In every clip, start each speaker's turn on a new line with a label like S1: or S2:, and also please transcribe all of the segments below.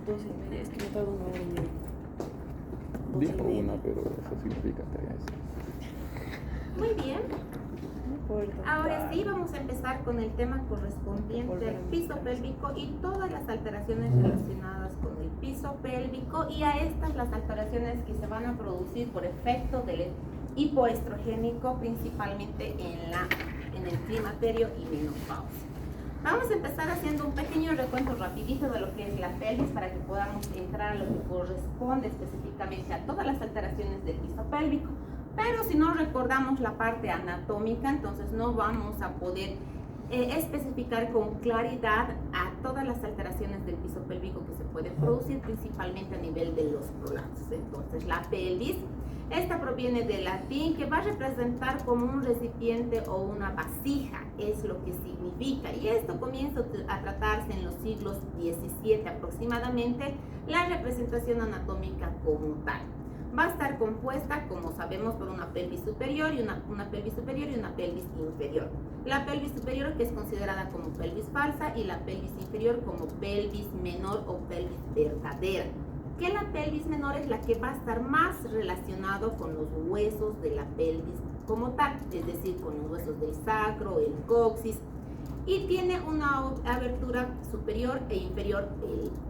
S1: 12:30, es que me tardo 1 hora y media.
S2: Dijo
S1: 12:30.
S2: una, pero eso significa 3.
S3: Muy bien.
S1: No importa.
S3: Ahora sí vamos a empezar con el tema correspondiente al piso pélvico y todas las alteraciones relacionadas con el piso pélvico, y a estas las alteraciones que se van a producir por efecto del hipoestrogénico, principalmente en el climaterio y menopausia. Vamos a empezar haciendo un pequeño recuento rapidito de lo que es la pelvis para que podamos entrar a lo que corresponde específicamente a todas las alteraciones del piso pélvico. Pero si no recordamos la parte anatómica, entonces no vamos a poder especificar con claridad a todas las alteraciones del piso pélvico que se pueden producir, principalmente a nivel de los prolapsos. Entonces, la pelvis, esta proviene del latín, que va a representar como un recipiente o una vasija, es lo que significa. Y esto comienza a tratarse en los siglos XVII aproximadamente, la representación anatómica como tal. Va a estar compuesta, como sabemos, por una pelvis superior y una pelvis superior y una pelvis inferior. La pelvis superior, que es considerada como pelvis falsa, y la pelvis inferior como pelvis menor o pelvis verdadera. Que la pelvis menor es la que va a estar más relacionado con los huesos de la pelvis como tal, es decir, con los huesos del sacro, el coxis, y tiene una abertura superior e inferior,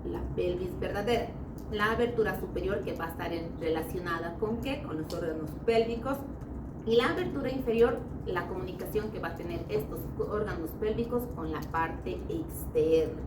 S3: la pelvis verdadera. La abertura superior, que va a estar relacionada con ¿qué? Con los órganos pélvicos, y la abertura inferior, la comunicación que va a tener estos órganos pélvicos con la parte externa.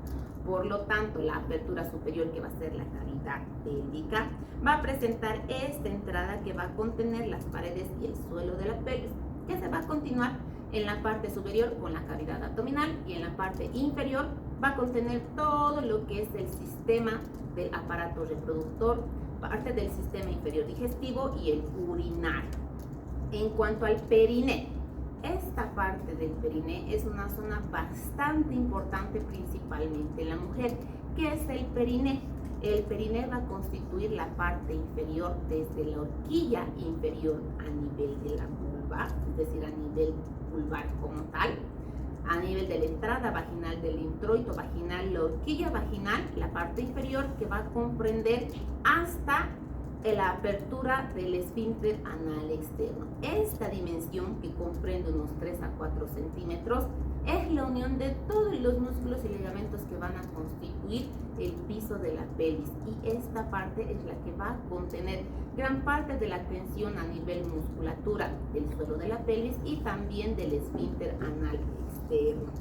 S3: Por lo tanto, la abertura superior, que va a ser la cavidad pélvica, va a presentar esta entrada que va a contener las paredes y el suelo de la pelvis, que se va a continuar en la parte superior con la cavidad abdominal, y en la parte inferior va a contener todo lo que es el sistema del aparato reproductor, parte del sistema inferior digestivo y el urinario. En cuanto al periné, esta parte del periné es una zona bastante importante, principalmente en la mujer. ¿Qué es el periné? El periné va a constituir la parte inferior desde la horquilla inferior a nivel de la vulva, es decir, a nivel vulvar como tal, a nivel de la entrada vaginal del introito vaginal, la horquilla vaginal, la parte inferior, que va a comprender hasta la apertura del esfínter anal externo. Esta dimensión, que comprende unos 3 a 4 centímetros, es la unión de todos los músculos y ligamentos que van a constituir el piso de la pelvis, y esta parte es la que va a contener gran parte de la tensión a nivel musculatura del suelo de la pelvis y también del esfínter anal externo.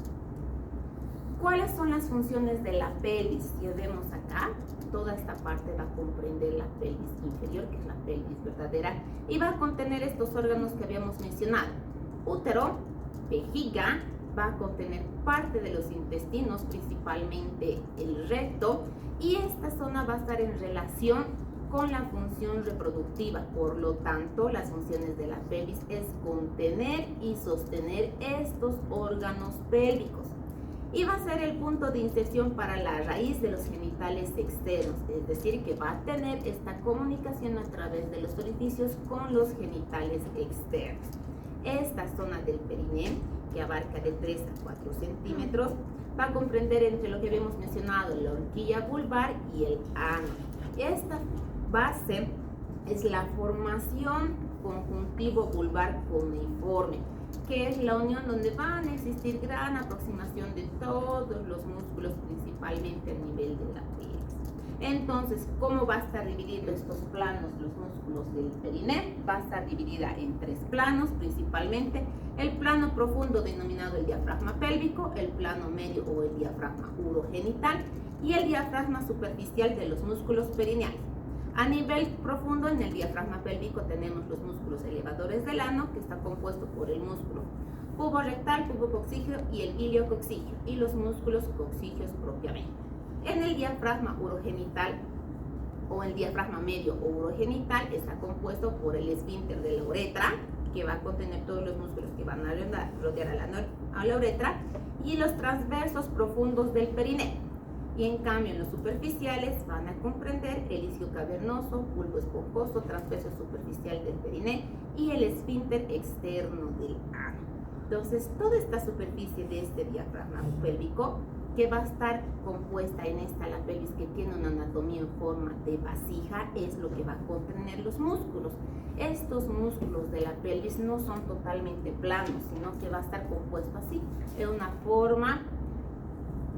S3: ¿Cuáles son las funciones de la pelvis? Ya vemos acá, toda esta parte va a comprender la pelvis inferior, que es la pelvis verdadera, y va a contener estos órganos que habíamos mencionado: útero, vejiga, va a contener parte de los intestinos, principalmente el recto, y esta zona va a estar en relación con la función reproductiva. Por lo tanto, las funciones de la pelvis es contener y sostener estos órganos pélvicos, y va a ser el punto de inserción para la raíz de los genitales externos, es decir, que va a tener esta comunicación a través de los orificios con los genitales externos. Esta zona del periné, que abarca de 3 a 4 centímetros, va a comprender entre lo que habíamos mencionado, la horquilla vulvar y el ano. Esta base es la formación conjuntivo vulvar cuneiforme, que es la unión donde van a existir gran aproximación de todos los músculos, principalmente a nivel de la pelvis. Entonces, ¿cómo va a estar dividido estos planos, los músculos del periné? Va a estar dividida en 3 planos, principalmente el plano profundo, denominado el diafragma pélvico, el plano medio o el diafragma urogenital, y el diafragma superficial de los músculos perineales. A nivel profundo, en el diafragma pélvico tenemos los músculos elevadores del ano, que está compuesto por el músculo puborectal, pubococcígeo y el iliococcígeo, y los músculos coccígeos propiamente. En el diafragma urogenital, o el diafragma medio o urogenital, está compuesto por el esfínter de la uretra, que va a contener todos los músculos que van a rodear a la uretra, y los transversos profundos del periné. Y en cambio, en los superficiales van a comprender el isquio cavernoso, bulbo esponjoso, transverso superficial del periné y el esfínter externo del ano. Entonces, toda esta superficie de este diafragma pélvico, que va a estar compuesta en esta, la pelvis, que tiene una anatomía forma de vasija es lo que va a contener los músculos. Estos músculos de la pelvis no son totalmente planos, sino que va a estar compuesto así, en una forma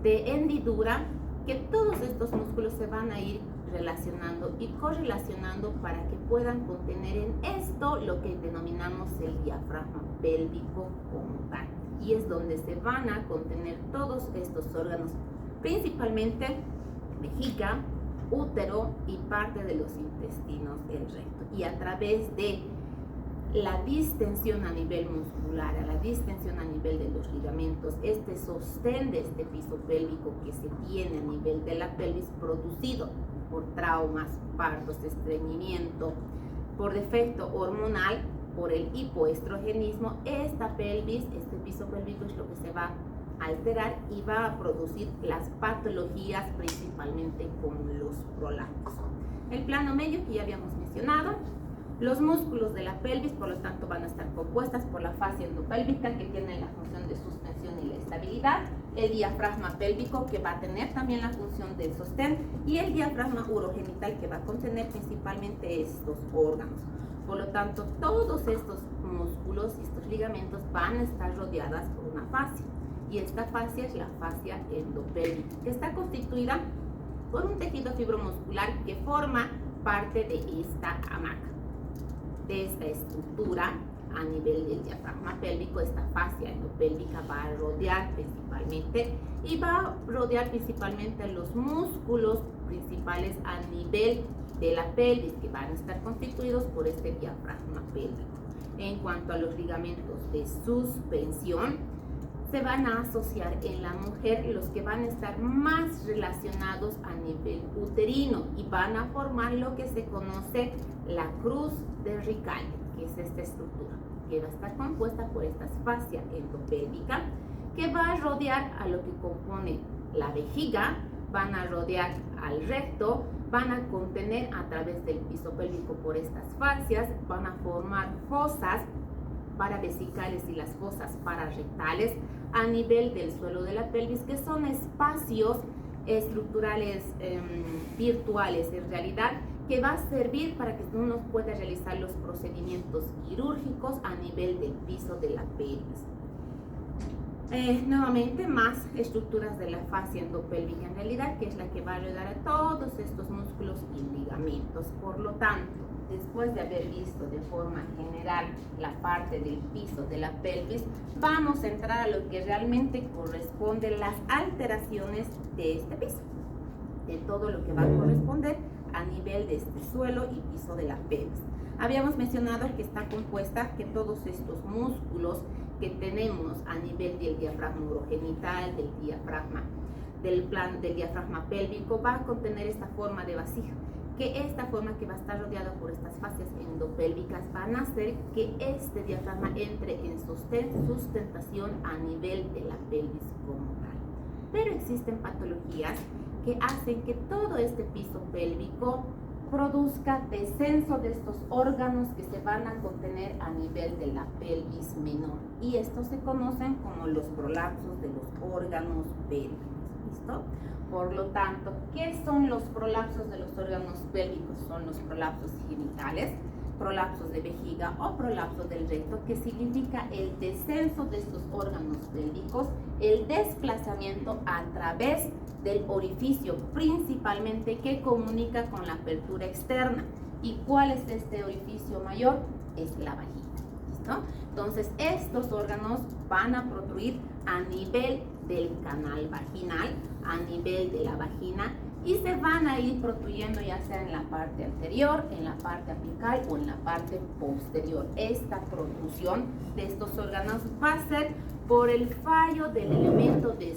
S3: de hendidura, que todos estos músculos se van a ir relacionando y correlacionando para que puedan contener en esto lo que denominamos el diafragma pélvico como tal. Y es donde se van a contener todos estos órganos, principalmente vejiga, útero y parte de los intestinos del recto. Y a través de la distensión a nivel muscular, a la distensión a nivel de los ligamentos, este sostén de este piso pélvico que se tiene a nivel de la pelvis, producido por traumas, partos, estreñimiento, por defecto hormonal, por el hipoestrogenismo, esta pelvis, este piso pélvico es lo que se va a alterar y va a producir las patologías, principalmente como los prolapsos. El plano medio que ya habíamos mencionado. Los músculos de la pelvis, por lo tanto, van a estar compuestas por la fascia endopélvica, que tiene la función de suspensión y la estabilidad, el diafragma pélvico, que va a tener también la función del sostén, y el diafragma urogenital, que va a contener principalmente estos órganos. Por lo tanto, todos estos músculos y estos ligamentos van a estar rodeadas por una fascia, y esta fascia es la fascia endopélvica, que está constituida por un tejido fibromuscular que forma parte de esta hamaca. De esta estructura a nivel del diafragma pélvico, esta fascia endopélvica va a rodear principalmente y va a rodear principalmente los músculos principales a nivel de la pelvis, que van a estar constituidos por este diafragma pélvico. En cuanto a los ligamentos de suspensión, se van a asociar en la mujer los que van a estar más relacionados a nivel uterino y van a formar lo que se conoce la cruz de Ricalde, que es esta estructura, que va a estar compuesta por esta fascia endopélvica, que va a rodear a lo que compone la vejiga, van a rodear al recto, van a contener a través del piso pélvico por estas fascias, van a formar fosas paravesicales y las fosas pararrectales a nivel del suelo de la pelvis, que son espacios estructurales virtuales en realidad, que va a servir para que uno pueda realizar los procedimientos quirúrgicos a nivel del piso de la pelvis. Nuevamente, más estructuras de la fascia endopélvica en realidad, que es la que va a ayudar a todos estos músculos y ligamentos. Por lo tanto, después de haber visto de forma general la parte del piso de la pelvis, vamos a entrar a lo que realmente corresponde las alteraciones de este piso, de todo lo que va a corresponder a nivel de este suelo y piso de la pelvis. Habíamos mencionado que está compuesta, que todos estos músculos que tenemos a nivel del diafragma urogenital, del diafragma pélvico, va a contener esta forma de vasija, que esta forma que va a estar rodeada por estas fascias endopélvicas van a hacer que este diafragma entre en sustentación a nivel de la pelvis como tal. Pero existen patologías que hacen que todo este piso pélvico produzca descenso de estos órganos que se van a contener a nivel de la pelvis menor, y estos se conocen como los prolapsos de los órganos pélvicos. ¿Listo? Por lo tanto, ¿qué son los prolapsos de los órganos pélvicos? Son los prolapsos genitales, prolapsos de vejiga o prolapsos del recto, que significa el descenso de estos órganos pélvicos, el desplazamiento a través del orificio, principalmente que comunica con la apertura externa. ¿Y cuál es este orificio mayor? Es la vagina. ¿Listo? Entonces, estos órganos van a protruir a nivel del canal vaginal, a nivel de la vagina, y se van a ir protruyendo ya sea en la parte anterior, en la parte apical o en la parte posterior. Esta protrusión de estos órganos va a ser por el fallo del elemento de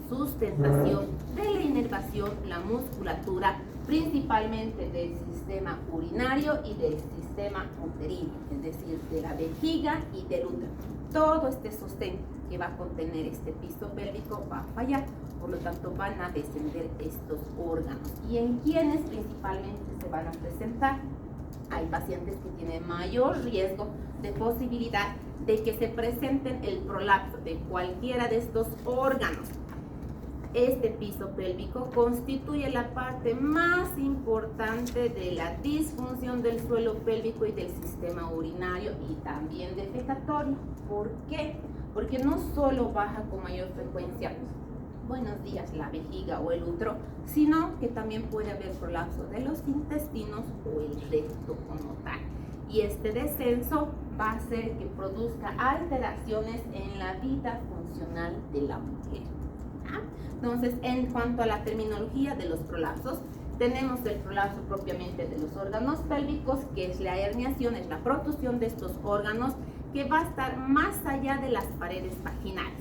S3: sustentación de la inervación, la musculatura, principalmente del sistema urinario y del sistema uterino, es decir, de la vejiga y del útero. Todo este sostén que va a contener este piso pélvico va a fallar, por lo tanto van a descender estos órganos. ¿Y en quiénes principalmente se van a presentar? Hay pacientes que tienen mayor riesgo de posibilidad de que se presenten el prolapso de cualquiera de estos órganos. este piso pélvico constituye la parte más importante de la disfunción del suelo pélvico y del sistema urinario y también defecatorio. ¿Por qué? Porque no solo baja con mayor frecuencia, buenos días, la vejiga o el útero, sino que también puede haber prolapso de los intestinos o el recto como tal. Y este descenso va a hacer que produzca alteraciones en la vida funcional de la mujer. Entonces, en cuanto a la terminología de los prolapsos, tenemos el prolapso propiamente de los órganos pélvicos, que es la herniación, es la protrusión de estos órganos que va a estar más allá de las paredes vaginales.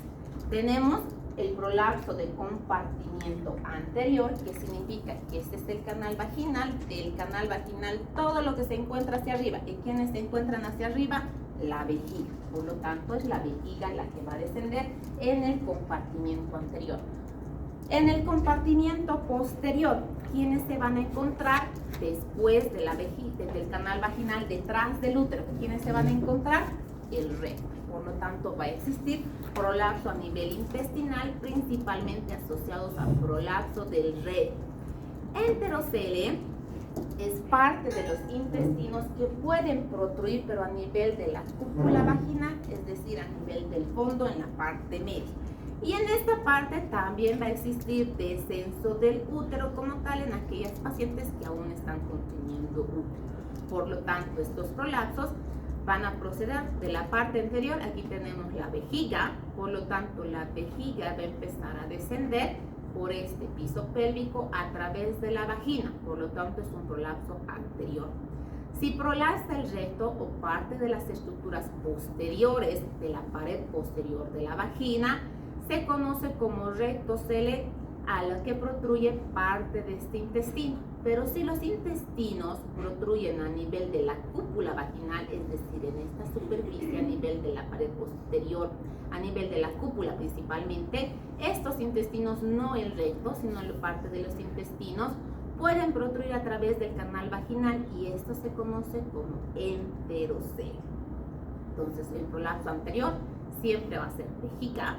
S3: Tenemos el prolapso de compartimiento anterior, que significa que este es el canal vaginal. Del canal vaginal, todo lo que se encuentra hacia arriba. ¿Y quiénes se encuentran hacia arriba? La vejiga. Por lo tanto, es la vejiga la que va a descender en el compartimiento anterior. En el compartimiento posterior, ¿quiénes se van a encontrar después de la vejiga, del canal vaginal, detrás del útero? ¿Quiénes se van a encontrar? El recto. Por lo tanto, va a existir prolapso a nivel intestinal, principalmente asociados a prolapso del recto. Enterocele es parte de los intestinos que pueden protruir, pero a nivel de la cúpula vaginal, es decir, a nivel del fondo, en la parte media. Y en esta parte también va a existir descenso del útero como tal en aquellas pacientes que aún están conteniendo útero. Por lo tanto, estos prolapsos van a proceder de la parte anterior. Aquí tenemos la vejiga, por lo tanto la vejiga va a empezar a descender por este piso pélvico a través de la vagina, por lo tanto es un prolapso anterior. Si prolapsa el recto o parte de las estructuras posteriores de la pared posterior de la vagina, se conoce como rectocele, a la que protruye parte de este intestino. Pero si los intestinos protruyen a nivel de la cúpula vaginal, es decir, en esta superficie a nivel de la pared posterior, a nivel de la cúpula principalmente, estos intestinos, no el recto, sino la parte de los intestinos, pueden protruir a través del canal vaginal y esto se conoce como enterocele. Entonces, el prolapso anterior siempre va a ser vejiga.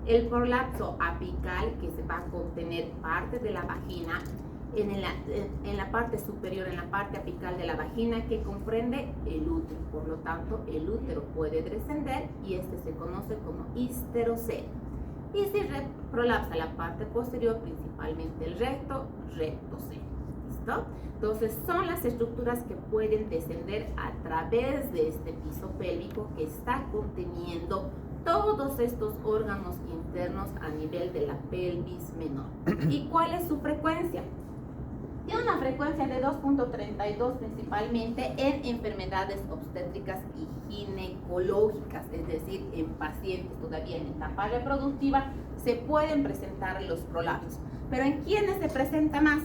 S3: El prolapso apical, que se va a contener parte de la vagina, en la parte superior, en la parte apical de la vagina, que comprende el útero. Por lo tanto, el útero puede descender y este se conoce como histerocele. Y si prolapsa la parte posterior, principalmente el recto, rectocele. ¿Listo? Entonces, son las estructuras que pueden descender a través de este piso pélvico que está conteniendo todos estos órganos internos a nivel de la pelvis menor. ¿Y cuál es su frecuencia? Tiene una frecuencia de 2.32 principalmente en enfermedades obstétricas y ginecológicas, es decir, en pacientes todavía en etapa reproductiva se pueden presentar los prolapsos. Pero ¿en quiénes se presenta más?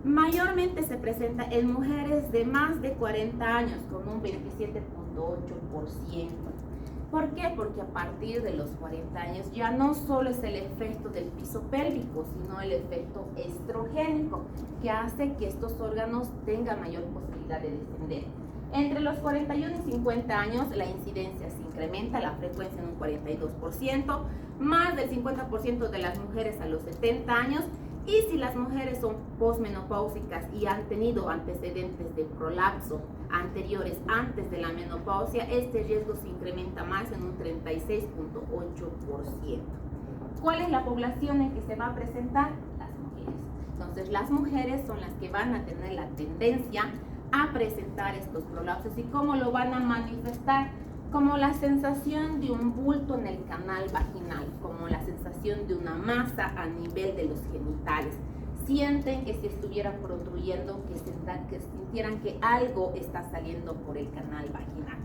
S3: Mayormente se presenta en mujeres de más de 40 años con un 27.8%. ¿Por qué? Porque a partir de los 40 años ya no solo es el efecto del piso pélvico, sino el efecto estrogénico, que hace que estos órganos tengan mayor posibilidad de descender. Entre los 41 y 50 años la incidencia se incrementa, la frecuencia en un 42%, más del 50% de las mujeres a los 70 años. Y si las mujeres son posmenopáusicas y han tenido antecedentes de prolapso anteriores antes de la menopausia, este riesgo se incrementa más en un 36.8%. ¿Cuál es la población en que se va a presentar? Las mujeres. Entonces, las mujeres son las que van a tener la tendencia a presentar estos prolapsos. ¿Y cómo lo van a manifestar? Como la sensación de un bulto en el canal vaginal, como la sensación de una masa a nivel de los genitales. Sienten que si estuvieran protruyendo, que sintieran que algo está saliendo por el canal vaginal.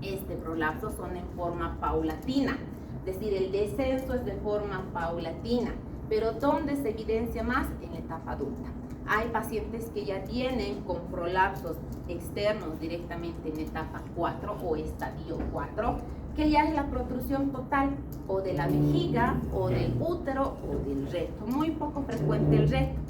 S3: Este prolapso son en forma paulatina, es decir, el descenso es de forma paulatina, pero ¿dónde se evidencia más? En la etapa adulta. Hay pacientes que ya vienen con prolapsos externos directamente en etapa 4 o estadio 4, que ya es la protrusión total o de la vejiga o del útero o del recto. Muy poco frecuente el recto,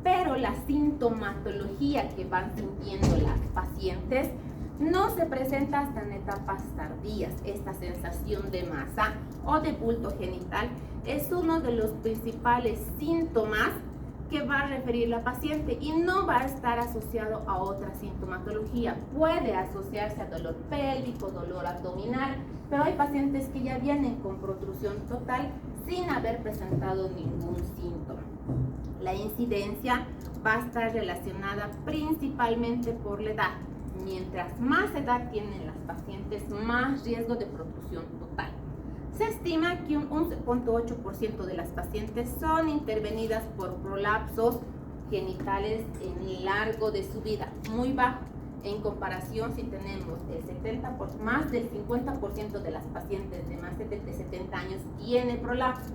S3: pero la sintomatología que van sintiendo las pacientes No se presenta hasta en etapas tardías. Esta sensación de masa o de bulto genital es uno de los principales síntomas que va a referir la paciente y no va a estar asociado a otra sintomatología. Puede asociarse a dolor pélvico, dolor abdominal, pero hay pacientes que ya vienen con protrusión total sin haber presentado ningún síntoma. La incidencia va a estar relacionada principalmente por la edad. Mientras más edad tienen las pacientes, más riesgo de protrusión total. Se estima que un 11.8% de las pacientes son intervenidas por prolapsos genitales en el largo de su vida, muy bajo. En comparación, si tenemos más del 50% de las pacientes de más de 70 años tiene prolapso,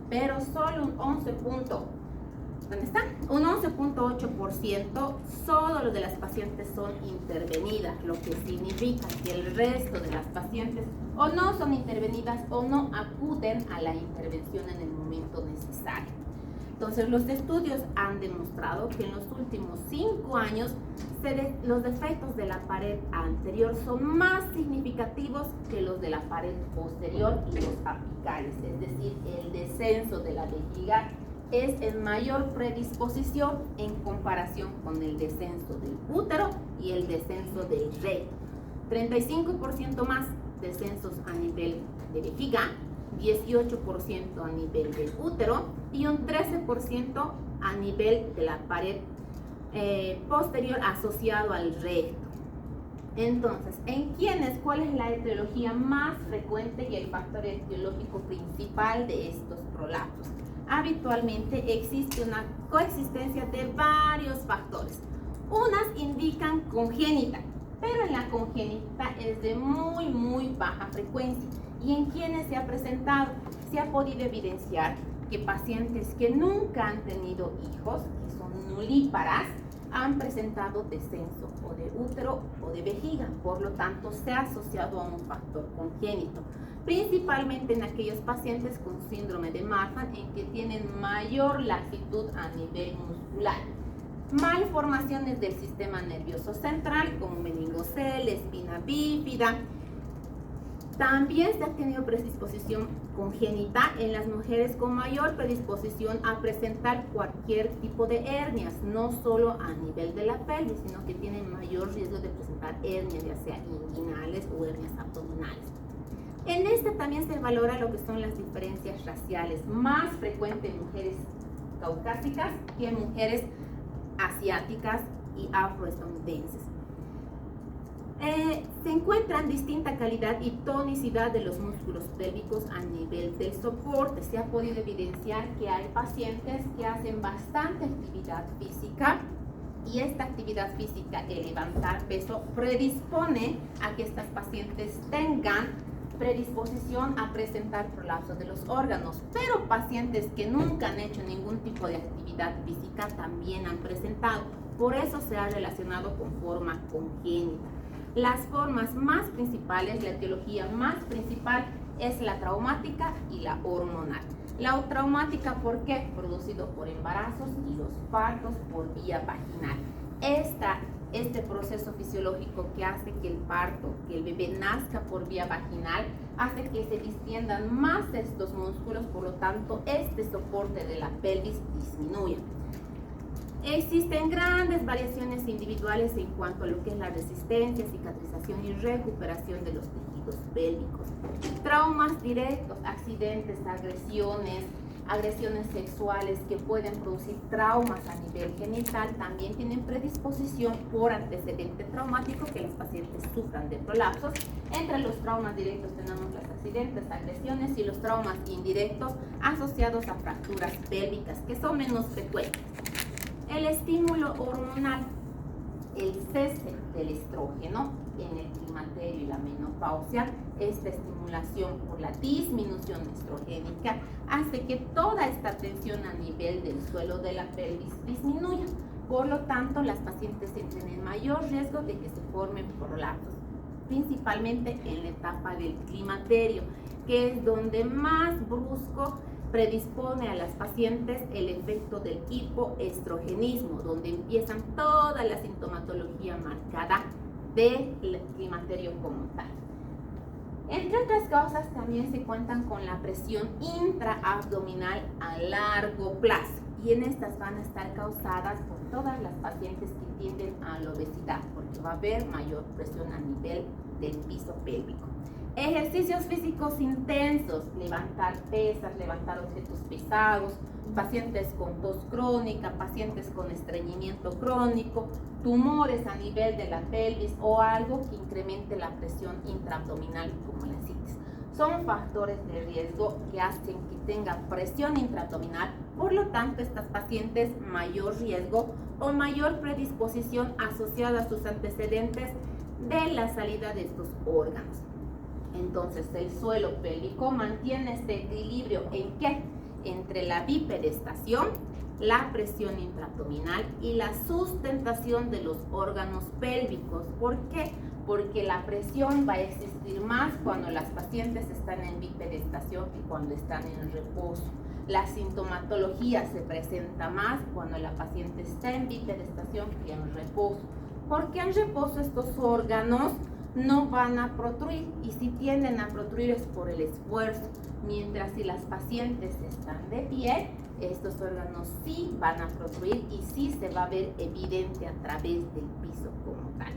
S3: pero solo un 11.8% solo de las pacientes son intervenidas, lo que significa que el resto de las pacientes o no son intervenidas o no acuden a la intervención en el momento necesario. Entonces, los estudios han demostrado que en los últimos 5 años los defectos de la pared anterior son más significativos que los de la pared posterior y los apicales, es decir, el descenso de la vejiga es en mayor predisposición en comparación con el descenso del útero y el descenso del recto. 35% más descensos a nivel de vejiga, 18% a nivel del útero y un 13% a nivel de la pared posterior asociado al recto. Entonces, ¿en quiénes? ¿Cuál es la etiología más frecuente y el factor etiológico principal de estos prolapsos? Habitualmente existe una coexistencia de varios factores. Unas indican congénita, pero en la congénita es de muy baja frecuencia. ¿Y en quiénes se ha presentado? Se ha podido evidenciar que pacientes que nunca han tenido hijos, que son nulíparas, han presentado descenso o de útero o de vejiga, por lo tanto se ha asociado a un factor congénito, principalmente en aquellos pacientes con síndrome de Marfan en que tienen mayor laxitud a nivel muscular. Malformaciones del sistema nervioso central como meningocele, espina bífida. También se ha tenido predisposición congénita en las mujeres con mayor predisposición a presentar cualquier tipo de hernias, no solo a nivel de la pelvis, sino que tienen mayor riesgo de presentar hernias, ya sea inguinales o hernias abdominales. En este también se valora lo que son las diferencias raciales, más frecuente en mujeres caucásicas que en mujeres asiáticas y afroestadounidenses. Se encuentran distinta calidad y tonicidad de los músculos pélvicos a nivel del soporte. Se ha podido evidenciar que hay pacientes que hacen bastante actividad física y esta actividad física, el levantar peso, predispone a que estas pacientes tengan predisposición a presentar prolapso de los órganos, pero pacientes que nunca han hecho ningún tipo de actividad física también han presentado. Por eso se ha relacionado con forma congénita. Las formas más principales, la etiología más principal es la traumática y la hormonal. La traumática, ¿por qué? Producido por embarazos y los partos por vía vaginal. Este proceso fisiológico que hace que el parto, que el bebé nazca por vía vaginal, hace que se distiendan más estos músculos, por lo tanto, este soporte de la pelvis disminuye. Existen grandes variaciones individuales en cuanto a lo que es la resistencia, cicatrización y recuperación de los tejidos pélvicos. Traumas directos, accidentes, agresiones sexuales que pueden producir traumas a nivel genital también tienen predisposición por antecedente traumático que los pacientes sufran de prolapsos. Entre los traumas directos tenemos los accidentes, agresiones y los traumas indirectos asociados a fracturas pélvicas que son menos frecuentes. El estímulo hormonal, el cese del estrógeno en el climaterio y la menopausia, esta estimulación por la disminución estrogénica hace que toda esta tensión a nivel del suelo de la pelvis disminuya. Por lo tanto, las pacientes entran en mayor riesgo de que se formen prolapsos, principalmente en la etapa del climaterio, que es donde más brusco predispone a las pacientes el efecto del hipoestrogenismo, donde empiezan toda la sintomatología marcada del climaterio como tal. Entre otras causas, también se cuentan con la presión intraabdominal a largo plazo, y en estas van a estar causadas por todas las pacientes que tienden a la obesidad, porque va a haber mayor presión a nivel del piso pélvico. Ejercicios físicos intensos, levantar pesas, levantar objetos pesados, pacientes con tos crónica, pacientes con estreñimiento crónico, tumores a nivel de la pelvis o algo que incremente la presión intraabdominal como la citis. Son factores de riesgo que hacen que tenga presión intraabdominal, por lo tanto estas pacientes mayor riesgo o mayor predisposición asociada a sus antecedentes de la salida de estos órganos. Entonces el suelo pélvico mantiene este equilibrio ¿en qué? Entre la bipedestación, la presión intraabdominal y la sustentación de los órganos pélvicos. ¿Por qué? Porque la presión va a existir más cuando las pacientes están en bipedestación que cuando están en reposo. La sintomatología se presenta más cuando la paciente está en bipedestación que en reposo. Porque en reposo estos órganos no van a protruir, y si tienden a protruir es por el esfuerzo, mientras si las pacientes están de pie, estos órganos sí van a protruir y sí se va a ver evidente a través del piso como tal.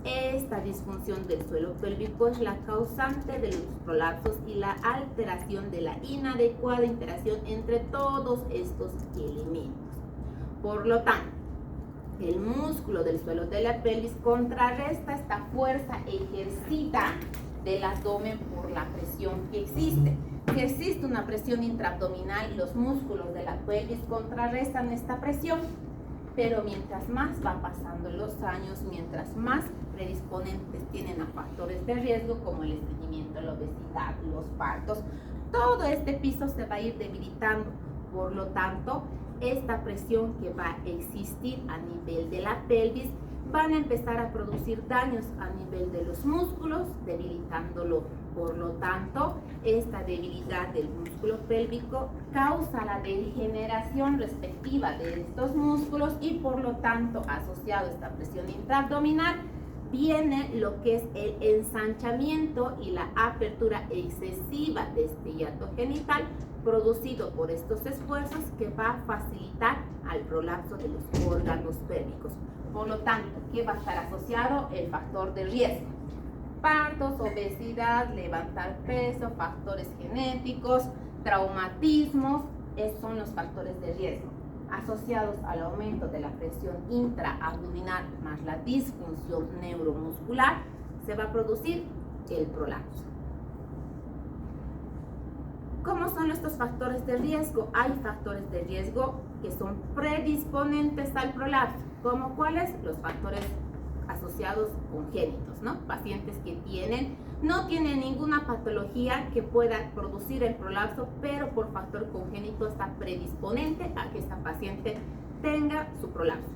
S3: Esta disfunción del suelo pélvico es la causante de los prolapsos y la alteración de la inadecuada interacción entre todos estos elementos. Por lo tanto, el músculo del suelo de la pelvis contrarresta esta fuerza ejercida del abdomen por la presión que existe. Si existe una presión intraabdominal, los músculos de la pelvis contrarrestan esta presión, pero mientras más va pasando los años, mientras más predisponentes tienen a factores de riesgo como el estreñimiento, la obesidad, los partos, todo este piso se va a ir debilitando. Por lo tanto, esta presión que va a existir a nivel de la pelvis van a empezar a producir daños a nivel de los músculos, debilitándolo. Por lo tanto, esta debilidad del músculo pélvico causa la degeneración respectiva de estos músculos y por lo tanto, asociado a esta presión intraabdominal, viene lo que es el ensanchamiento y la apertura excesiva de este hiato genital producido por estos esfuerzos que va a facilitar al prolapso de los órganos pélvicos. Por lo tanto, ¿qué va a estar asociado? El factor de riesgo. Partos, obesidad, levantar peso, factores genéticos, traumatismos, esos son los factores de riesgo. Asociados al aumento de la presión intraabdominal más la disfunción neuromuscular, se va a producir el prolapso. ¿Cómo son estos factores de riesgo? Hay factores de riesgo que son predisponentes al prolapso, como cuáles, los factores asociados congénitos, ¿no? Pacientes que no tienen ninguna patología que pueda producir el prolapso, pero por factor congénito está predisponente a que esta paciente tenga su prolapso.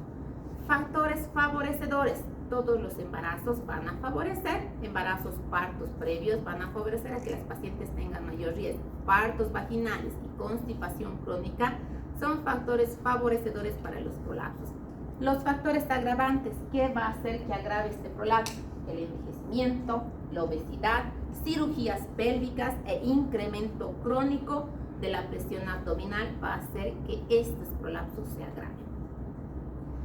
S3: Factores favorecedores. Todos los embarazos van a favorecer, embarazos, partos previos van a favorecer a que las pacientes tengan mayor riesgo. Partos vaginales y constipación crónica son factores favorecedores para los prolapsos. Los factores agravantes, ¿qué va a hacer que agrave este prolapso? El envejecimiento, la obesidad, cirugías pélvicas e incremento crónico de la presión abdominal va a hacer que estos prolapsos se agraven.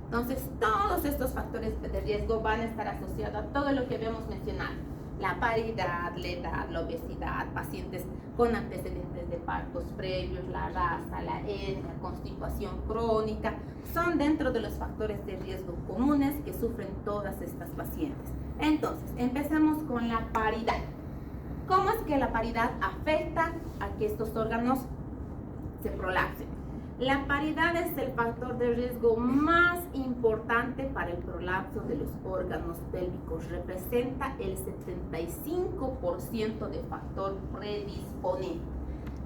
S3: Entonces, todos estos factores de riesgo van a estar asociados a todo lo que habíamos mencionado. La paridad, la edad, la obesidad, pacientes con antecedentes de partos previos, la raza, la etnia, constipación crónica, son dentro de los factores de riesgo comunes que sufren todas estas pacientes. Entonces, empecemos con la paridad. ¿Cómo es que la paridad afecta a que estos órganos se prolapsen? La paridad es el factor de riesgo más importante para el prolapso de los órganos pélvicos. Representa el 75% de factor predisponente.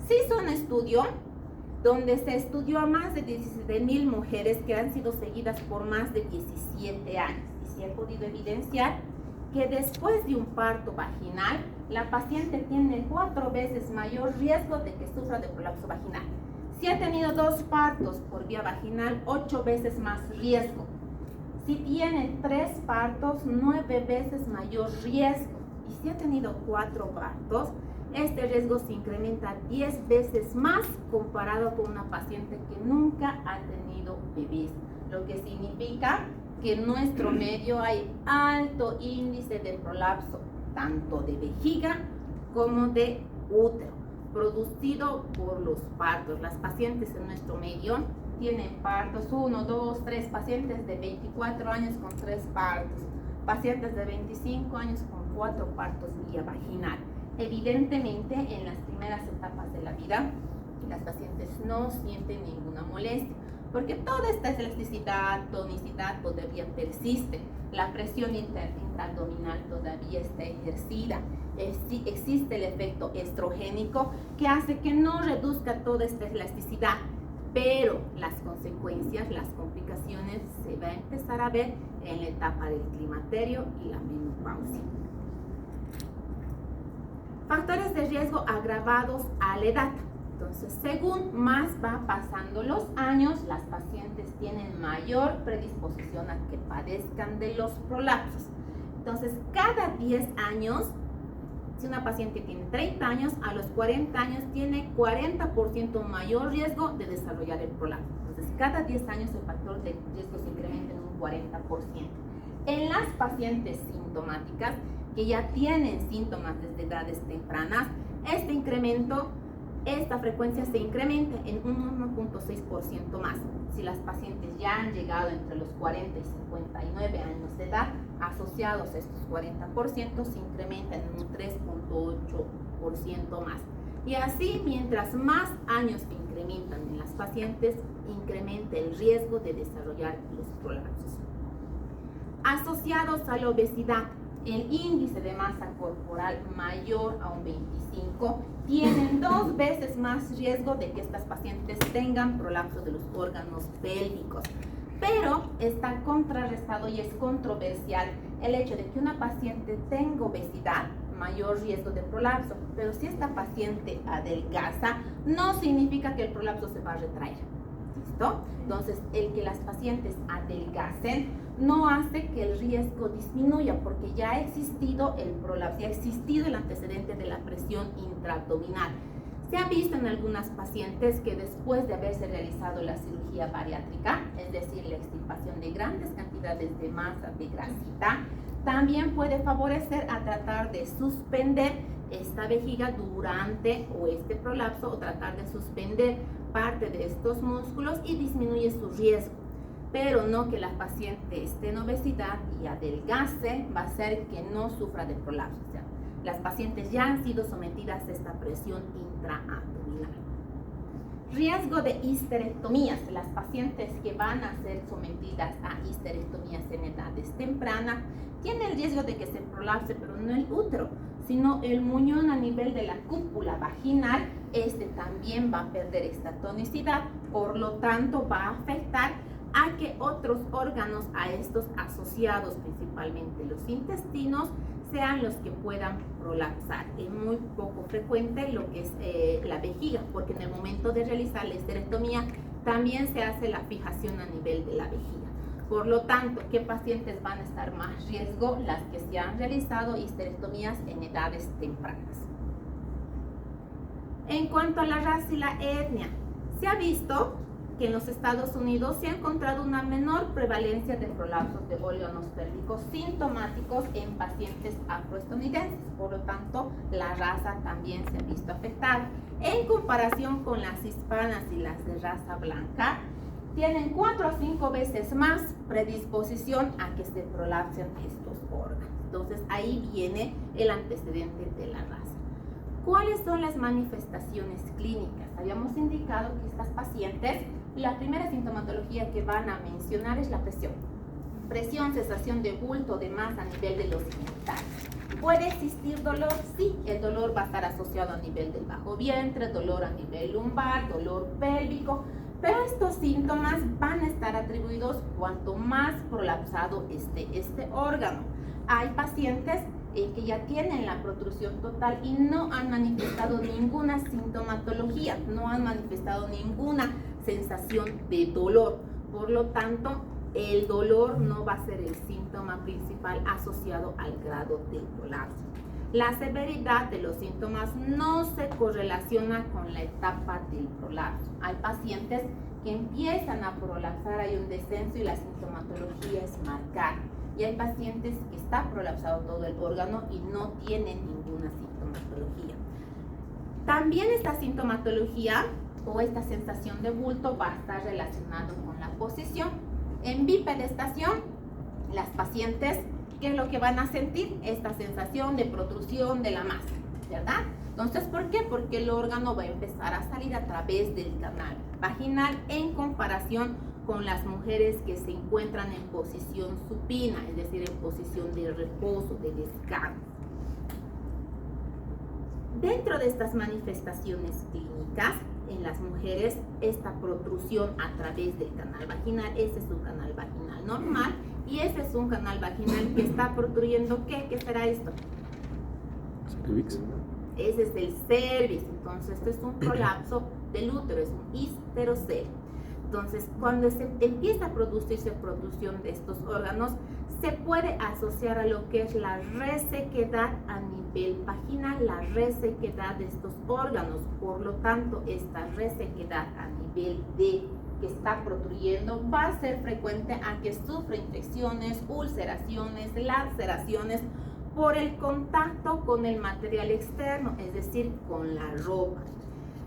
S3: Se hizo un estudio donde se estudió a más de 17,000 mujeres que han sido seguidas por más de 17 años. Y se ha podido evidenciar que después de un parto vaginal, la paciente tiene 4 veces mayor riesgo de que sufra de prolapso vaginal. Si ha tenido 2 partos por vía vaginal, 8 veces más riesgo. Si tiene 3 partos, 9 veces mayor riesgo. Y si ha tenido 4 partos, este riesgo se incrementa 10 veces más comparado con una paciente que nunca ha tenido bebés. Lo que significa que en nuestro medio hay alto índice de prolapso, tanto de vejiga como de útero, producido por los partos. Las pacientes en nuestro medio tienen partos, 1, 2, 3 pacientes de 24 años con 3 partos, pacientes de 25 años con 4 partos vía vaginal. Evidentemente, en las primeras etapas de la vida, las pacientes no sienten ninguna molestia, porque toda esta elasticidad, tonicidad todavía persiste. La presión intraabdominal todavía está ejercida. Existe el efecto estrogénico que hace que no reduzca toda esta elasticidad, pero las consecuencias, las complicaciones se va a empezar a ver en la etapa del climaterio y la menopausia. Factores de riesgo agravados a la edad. Entonces, según más va pasando los años, las pacientes tienen mayor predisposición a que padezcan de los prolapsos. Entonces, cada 10 años, si una paciente tiene 30 años, a los 40 años tiene 40% mayor riesgo de desarrollar el prolapso. Entonces, cada 10 años el factor de riesgo se incrementa en un 40%. En las pacientes sintomáticas, que ya tienen síntomas desde edades tempranas, esta frecuencia se incrementa en un 1.6% más. Si las pacientes ya han llegado entre los 40 y 59 años de edad, asociados a estos 40%, se incrementan en un 3.8% más. Y así, mientras más años se incrementan en las pacientes, incrementa el riesgo de desarrollar los prolapsos. Asociados a la obesidad, el índice de masa corporal mayor a un 25 tienen 2 veces más riesgo de que estas pacientes tengan prolapso de los órganos pélvicos. Pero está contrarrestado y es controversial el hecho de que una paciente tenga obesidad, mayor riesgo de prolapso, pero si esta paciente adelgaza, no significa que el prolapso se va a retraer. ¿Listo? Entonces, el que las pacientes adelgacen no hace que el riesgo disminuya, porque ya ha existido el prolapso, ya ha existido el antecedente de la presión intraabdominal. Se ha visto en algunas pacientes que después de haberse realizado la cirugía bariátrica, es decir, la extirpación de grandes cantidades de masa de grasita, también puede favorecer a tratar de suspender esta vejiga durante o este prolapso, o tratar de suspender parte de estos músculos y disminuye su riesgo. Pero no que la paciente esté en obesidad y adelgace va a hacer que no sufra de prolapso. O sea, las pacientes ya han sido sometidas a esta presión intraabdominal. Riesgo de histerectomías. Las pacientes que van a ser sometidas a histerectomías en edades tempranas tienen el riesgo de que se prolapse, pero no el útero, sino el muñón a nivel de la cúpula vaginal. Este también va a perder esta tonicidad, por lo tanto va a afectar a que otros órganos a estos asociados, principalmente los intestinos, sean los que puedan prolapsar. Es muy poco frecuente lo que es la vejiga, porque en el momento de realizar la histerectomía también se hace la fijación a nivel de la vejiga. Por lo tanto, ¿qué pacientes van a estar más riesgo? Las que se han realizado histerectomías en edades tempranas. En cuanto a la raza y la etnia, se ha visto que en los Estados Unidos se ha encontrado una menor prevalencia de prolapsos de órganos pélvicos sintomáticos en pacientes afroestadounidenses. Por lo tanto, la raza también se ha visto afectada. En comparación con las hispanas y las de raza blanca, tienen 4 a 5 veces más predisposición a que se prolapsen estos órganos. Entonces, ahí viene el antecedente de la raza. ¿Cuáles son las manifestaciones clínicas? Habíamos indicado que estas pacientes, la primera sintomatología que van a mencionar es la presión. Presión, sensación de bulto, de masa a nivel de los genitales. ¿Puede existir dolor? Sí, el dolor va a estar asociado a nivel del bajo vientre, dolor a nivel lumbar, dolor pélvico, pero estos síntomas van a estar atribuidos cuanto más prolapsado esté este órgano. Hay pacientes que ya tienen la protrusión total y no han manifestado ninguna sintomatología, no han manifestado ninguna sensación de dolor. Por lo tanto, el dolor no va a ser el síntoma principal asociado al grado del prolapso. La severidad de los síntomas no se correlaciona con la etapa del prolapso. Hay pacientes que empiezan a prolapsar, hay un descenso y la sintomatología es marcada. Y hay pacientes que está prolapsado todo el órgano y no tienen ninguna sintomatología. También esta sintomatología o esta sensación de bulto va a estar relacionado con la posición. En bipedestación, las pacientes, ¿qué es lo que van a sentir? Esta sensación de protrusión de la masa, ¿verdad? Entonces, ¿por qué? Porque el órgano va a empezar a salir a través del canal vaginal en comparación con las mujeres que se encuentran en posición supina, es decir, en posición de reposo, de descanso. Dentro de estas manifestaciones clínicas, en las mujeres, esta protrusión a través del canal vaginal, ese es un canal vaginal normal y ese es un canal vaginal que está protruyendo, ¿qué será esto?
S2: Cervix.
S3: Ese es el cervix, entonces esto es un prolapso del útero, es un histerocele. Entonces, cuando se empieza a producirse protrusión de estos órganos, se puede asociar a lo que es la resequedad a nivel vaginal, la resequedad de estos órganos. Por lo tanto, esta resequedad a nivel de que está protruyendo va a ser frecuente a que sufra infecciones, ulceraciones, laceraciones por el contacto con el material externo, es decir, con la ropa.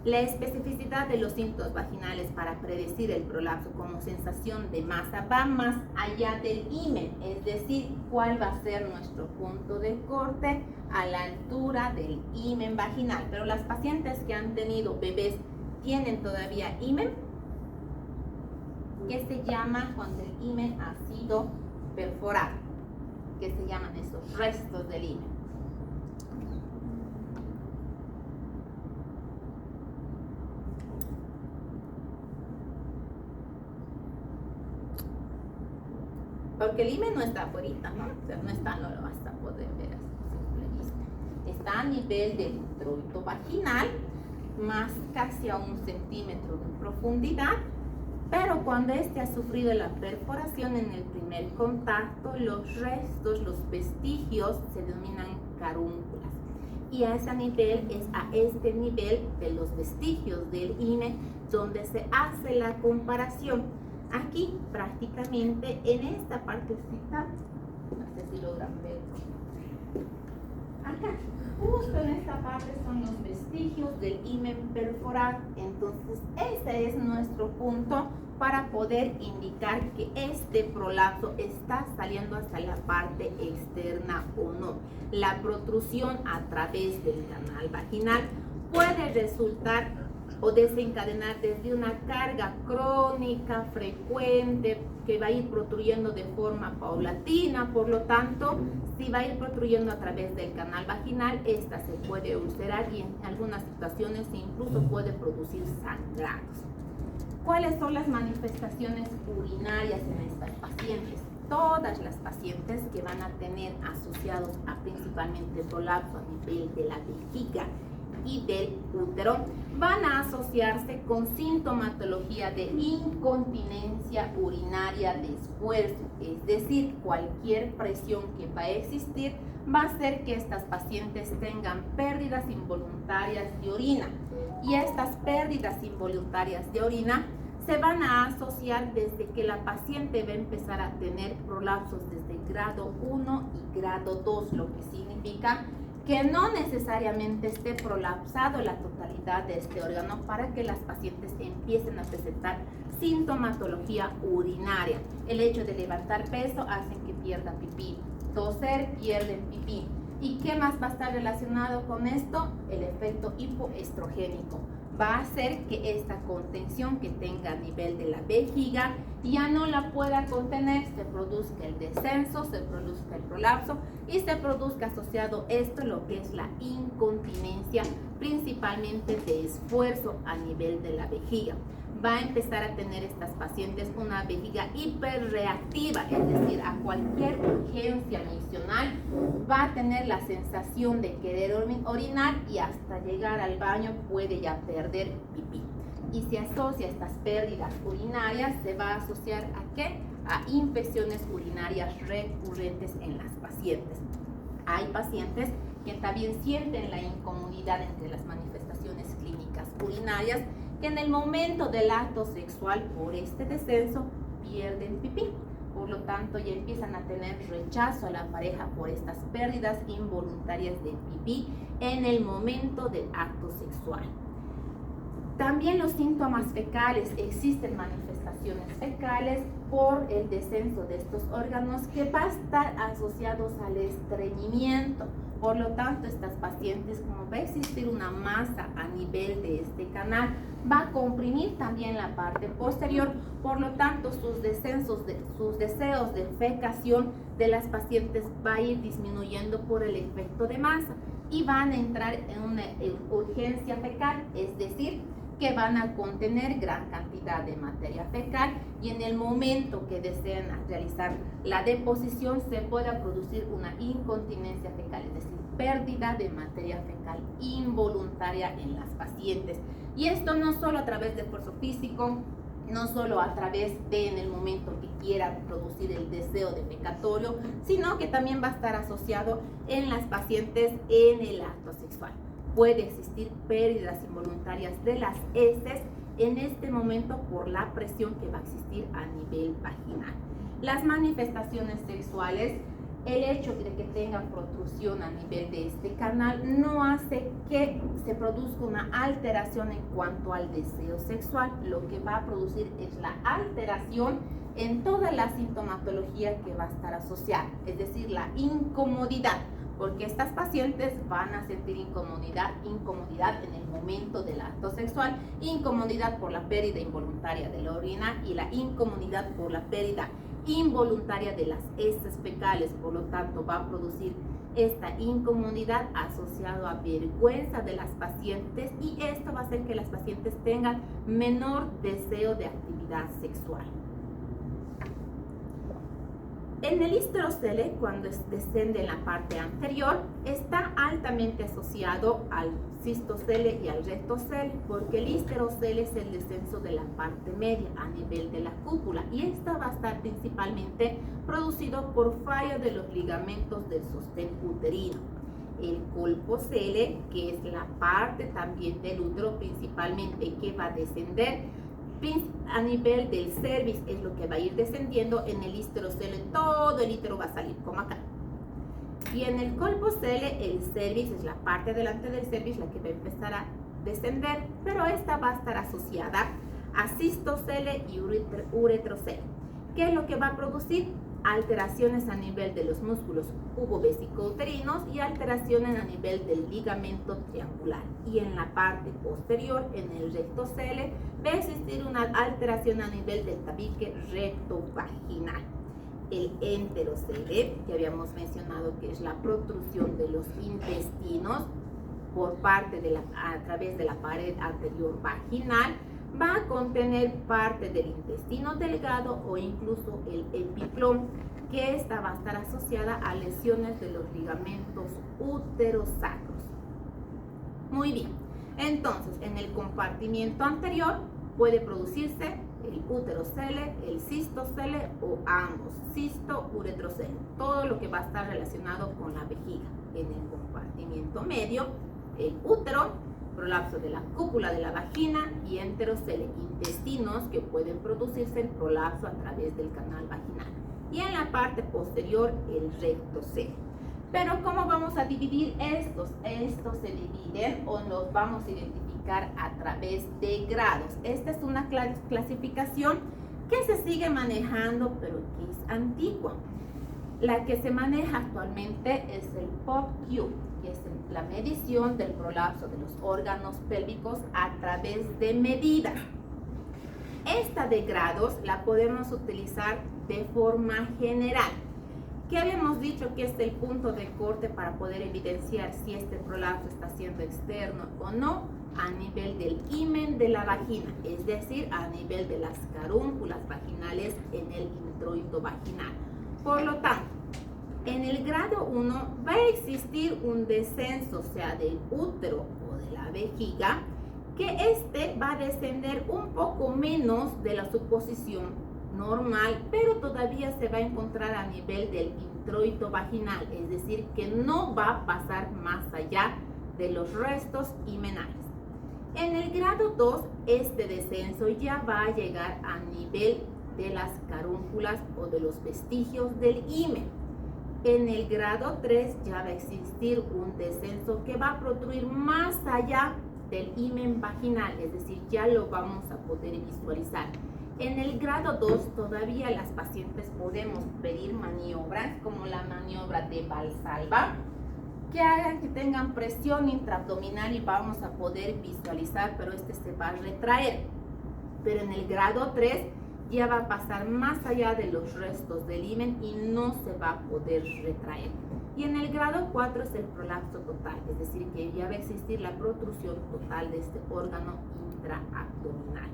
S3: La especificidad de los síntomas vaginales para predecir el prolapso como sensación de masa va más allá del himen, es decir, cuál va a ser nuestro punto de corte a la altura del himen vaginal. Pero las pacientes que han tenido bebés tienen todavía himen, que se llama cuando el himen ha sido perforado, que se llaman esos restos del himen. Porque el himen no está afuera, ¿no? O sea, no está, no lo vas a poder ver a simple vista. Está a nivel del introito vaginal, más casi a 1 centímetro de profundidad, pero cuando este ha sufrido la perforación en el primer contacto, los restos, los vestigios se denominan carúnculas. Y a ese nivel, es a este nivel de los vestigios del himen donde se hace la comparación. Aquí prácticamente en esta partecita, no sé si logran ver, acá, justo en esta parte son los vestigios del himen perforado. Entonces ese es nuestro punto para poder indicar que este prolapso está saliendo hasta la parte externa o no. La protrusión a través del canal vaginal puede resultar o desencadenar desde una carga crónica, frecuente, que va a ir protruyendo de forma paulatina. Por lo tanto, si va a ir protruyendo a través del canal vaginal, esta se puede ulcerar y en algunas situaciones incluso puede producir sangrados. ¿Cuáles son las manifestaciones urinarias en estas pacientes? Todas las pacientes que van a tener asociados a principalmente prolapso a nivel de la vejiga y del útero van a asociarse con sintomatología de incontinencia urinaria de esfuerzo, es decir, cualquier presión que va a existir va a hacer que estas pacientes tengan pérdidas involuntarias de orina, y estas pérdidas involuntarias de orina se van a asociar desde que la paciente va a empezar a tener prolapsos desde grado 1 y grado 2, lo que significa que no necesariamente esté prolapsado la totalidad de este órgano para que las pacientes empiecen a presentar sintomatología urinaria. El hecho de levantar peso hace que pierda pipí, toser, pierden pipí. ¿Y qué más va a estar relacionado con esto? El efecto hipoestrogénico. Va a hacer que esta contención que tenga a nivel de la vejiga ya no la pueda contener, se produzca el descenso, se produzca el prolapso y se produzca asociado esto lo que es la incontinencia, principalmente de esfuerzo a nivel de la vejiga. Va a empezar a tener estas pacientes una vejiga hiperreactiva, es decir, a cualquier urgencia adicional va a tener la sensación de querer orinar y hasta llegar al baño puede ya perder pipí. Y se asocia estas pérdidas urinarias, se va a asociar ¿a qué? a infecciones urinarias recurrentes en las pacientes. Hay pacientes que también sienten la incomodidad entre las manifestaciones clínicas urinarias, que en el momento del acto sexual por este descenso pierden pipí. Por lo tanto, ya empiezan a tener rechazo a la pareja por estas pérdidas involuntarias de pipí en el momento del acto sexual. También los síntomas fecales, existen manifestaciones fecales por el descenso de estos órganos que va a estar asociados al estreñimiento. Por lo tanto, estas pacientes, como va a existir una masa a nivel de este canal, va a comprimir también la parte posterior. Por lo tanto, sus deseos de fecación de las pacientes va a ir disminuyendo por el efecto de masa y van a entrar en una urgencia fecal, es decir, que van a contener gran cantidad de materia fecal, y en el momento que deseen realizar la deposición se pueda producir una incontinencia fecal, es decir, pérdida de materia fecal involuntaria en las pacientes. Y esto no solo a través de esfuerzo físico, no solo a través de en el momento que quieran producir el deseo defecatorio, sino que también va a estar asociado en las pacientes en el acto sexual. Puede existir pérdidas involuntarias de las heces en este momento por la presión que va a existir a nivel vaginal. Las manifestaciones sexuales, el hecho de que tengan protrusión a nivel de este canal no hace que se produzca una alteración en cuanto al deseo sexual. Lo que va a producir es la alteración en toda la sintomatología que va a estar asociada, es decir, la incomodidad, porque estas pacientes van a sentir incomodidad en el momento del acto sexual, incomodidad por la pérdida involuntaria de la orina y la incomodidad por la pérdida involuntaria de las heces fecales. Por lo tanto, va a producir esta incomodidad asociado a vergüenza de las pacientes, y esto va a hacer que las pacientes tengan menor deseo de actividad sexual. En el histerocele, cuando desciende en la parte anterior, está altamente asociado al cistocele y al rectocele, porque el histerocele es el descenso de la parte media a nivel de la cúpula, y esta va a estar principalmente producido por fallo de los ligamentos del sostén uterino. El colpocele, que es la parte también del útero principalmente que va a descender a nivel del cervix, es lo que va a ir descendiendo. En el histerocele todo el útero va a salir como acá, y en el colpocele el cervix es la parte delante del cervix la que va a empezar a descender, pero esta va a estar asociada a cistocele y uretrocele. ¿Qué es lo que va a producir? Alteraciones a nivel de los músculos pubovesico-uterinos y alteraciones a nivel del ligamento triangular. Y en la parte posterior, en el rectocele, va a existir una alteración a nivel del tabique recto-vaginal. El enterocele, que habíamos mencionado que es la protrusión de los intestinos por parte a través de la pared anterior vaginal, va a contener parte del intestino delgado o incluso el epiplón, que esta va a estar asociada a lesiones de los ligamentos uterosacros. Muy bien, entonces en el compartimiento anterior puede producirse el uterocele, el cistocele o ambos, cisto-uretrocele, todo lo que va a estar relacionado con la vejiga. En el compartimiento medio, el útero, prolapso de la cúpula de la vagina, y enterocele, intestinos que pueden producirse el prolapso a través del canal vaginal. Y en la parte posterior, el rectocele. Pero ¿cómo vamos a dividir estos? Estos se dividen o los vamos a identificar a través de grados. Esta es una clasificación que se sigue manejando, pero que es antigua. La que se maneja actualmente es el POPQ, que es la medición del prolapso de los órganos pélvicos a través de medida. Esta de grados la podemos utilizar de forma general. ¿Qué habíamos dicho que es el punto de corte para poder evidenciar si este prolapso está siendo externo o no? A nivel del himen de la vagina, es decir, a nivel de las carúnculas vaginales en el introito vaginal. Por lo tanto, en el grado 1 va a existir un descenso, sea del útero o de la vejiga, que este va a descender un poco menos de la suposición normal, pero todavía se va a encontrar a nivel del introito vaginal, es decir, que no va a pasar más allá de los restos himenales. En el grado 2, este descenso ya va a llegar a nivel de las carúnculas o de los vestigios del himen. En el grado 3 ya va a existir un descenso que va a protruir más allá del himen vaginal, es decir, ya lo vamos a poder visualizar. En el grado 2 todavía las pacientes podemos pedir maniobras como la maniobra de Valsalva, que hagan que tengan presión intraabdominal y vamos a poder visualizar, pero este se va a retraer. Pero en el grado 3 ya va a pasar más allá de los restos del himen y no se va a poder retraer. Y en el grado 4 es el prolapso total, es decir, que ya va a existir la protrusión total de este órgano intraabdominal.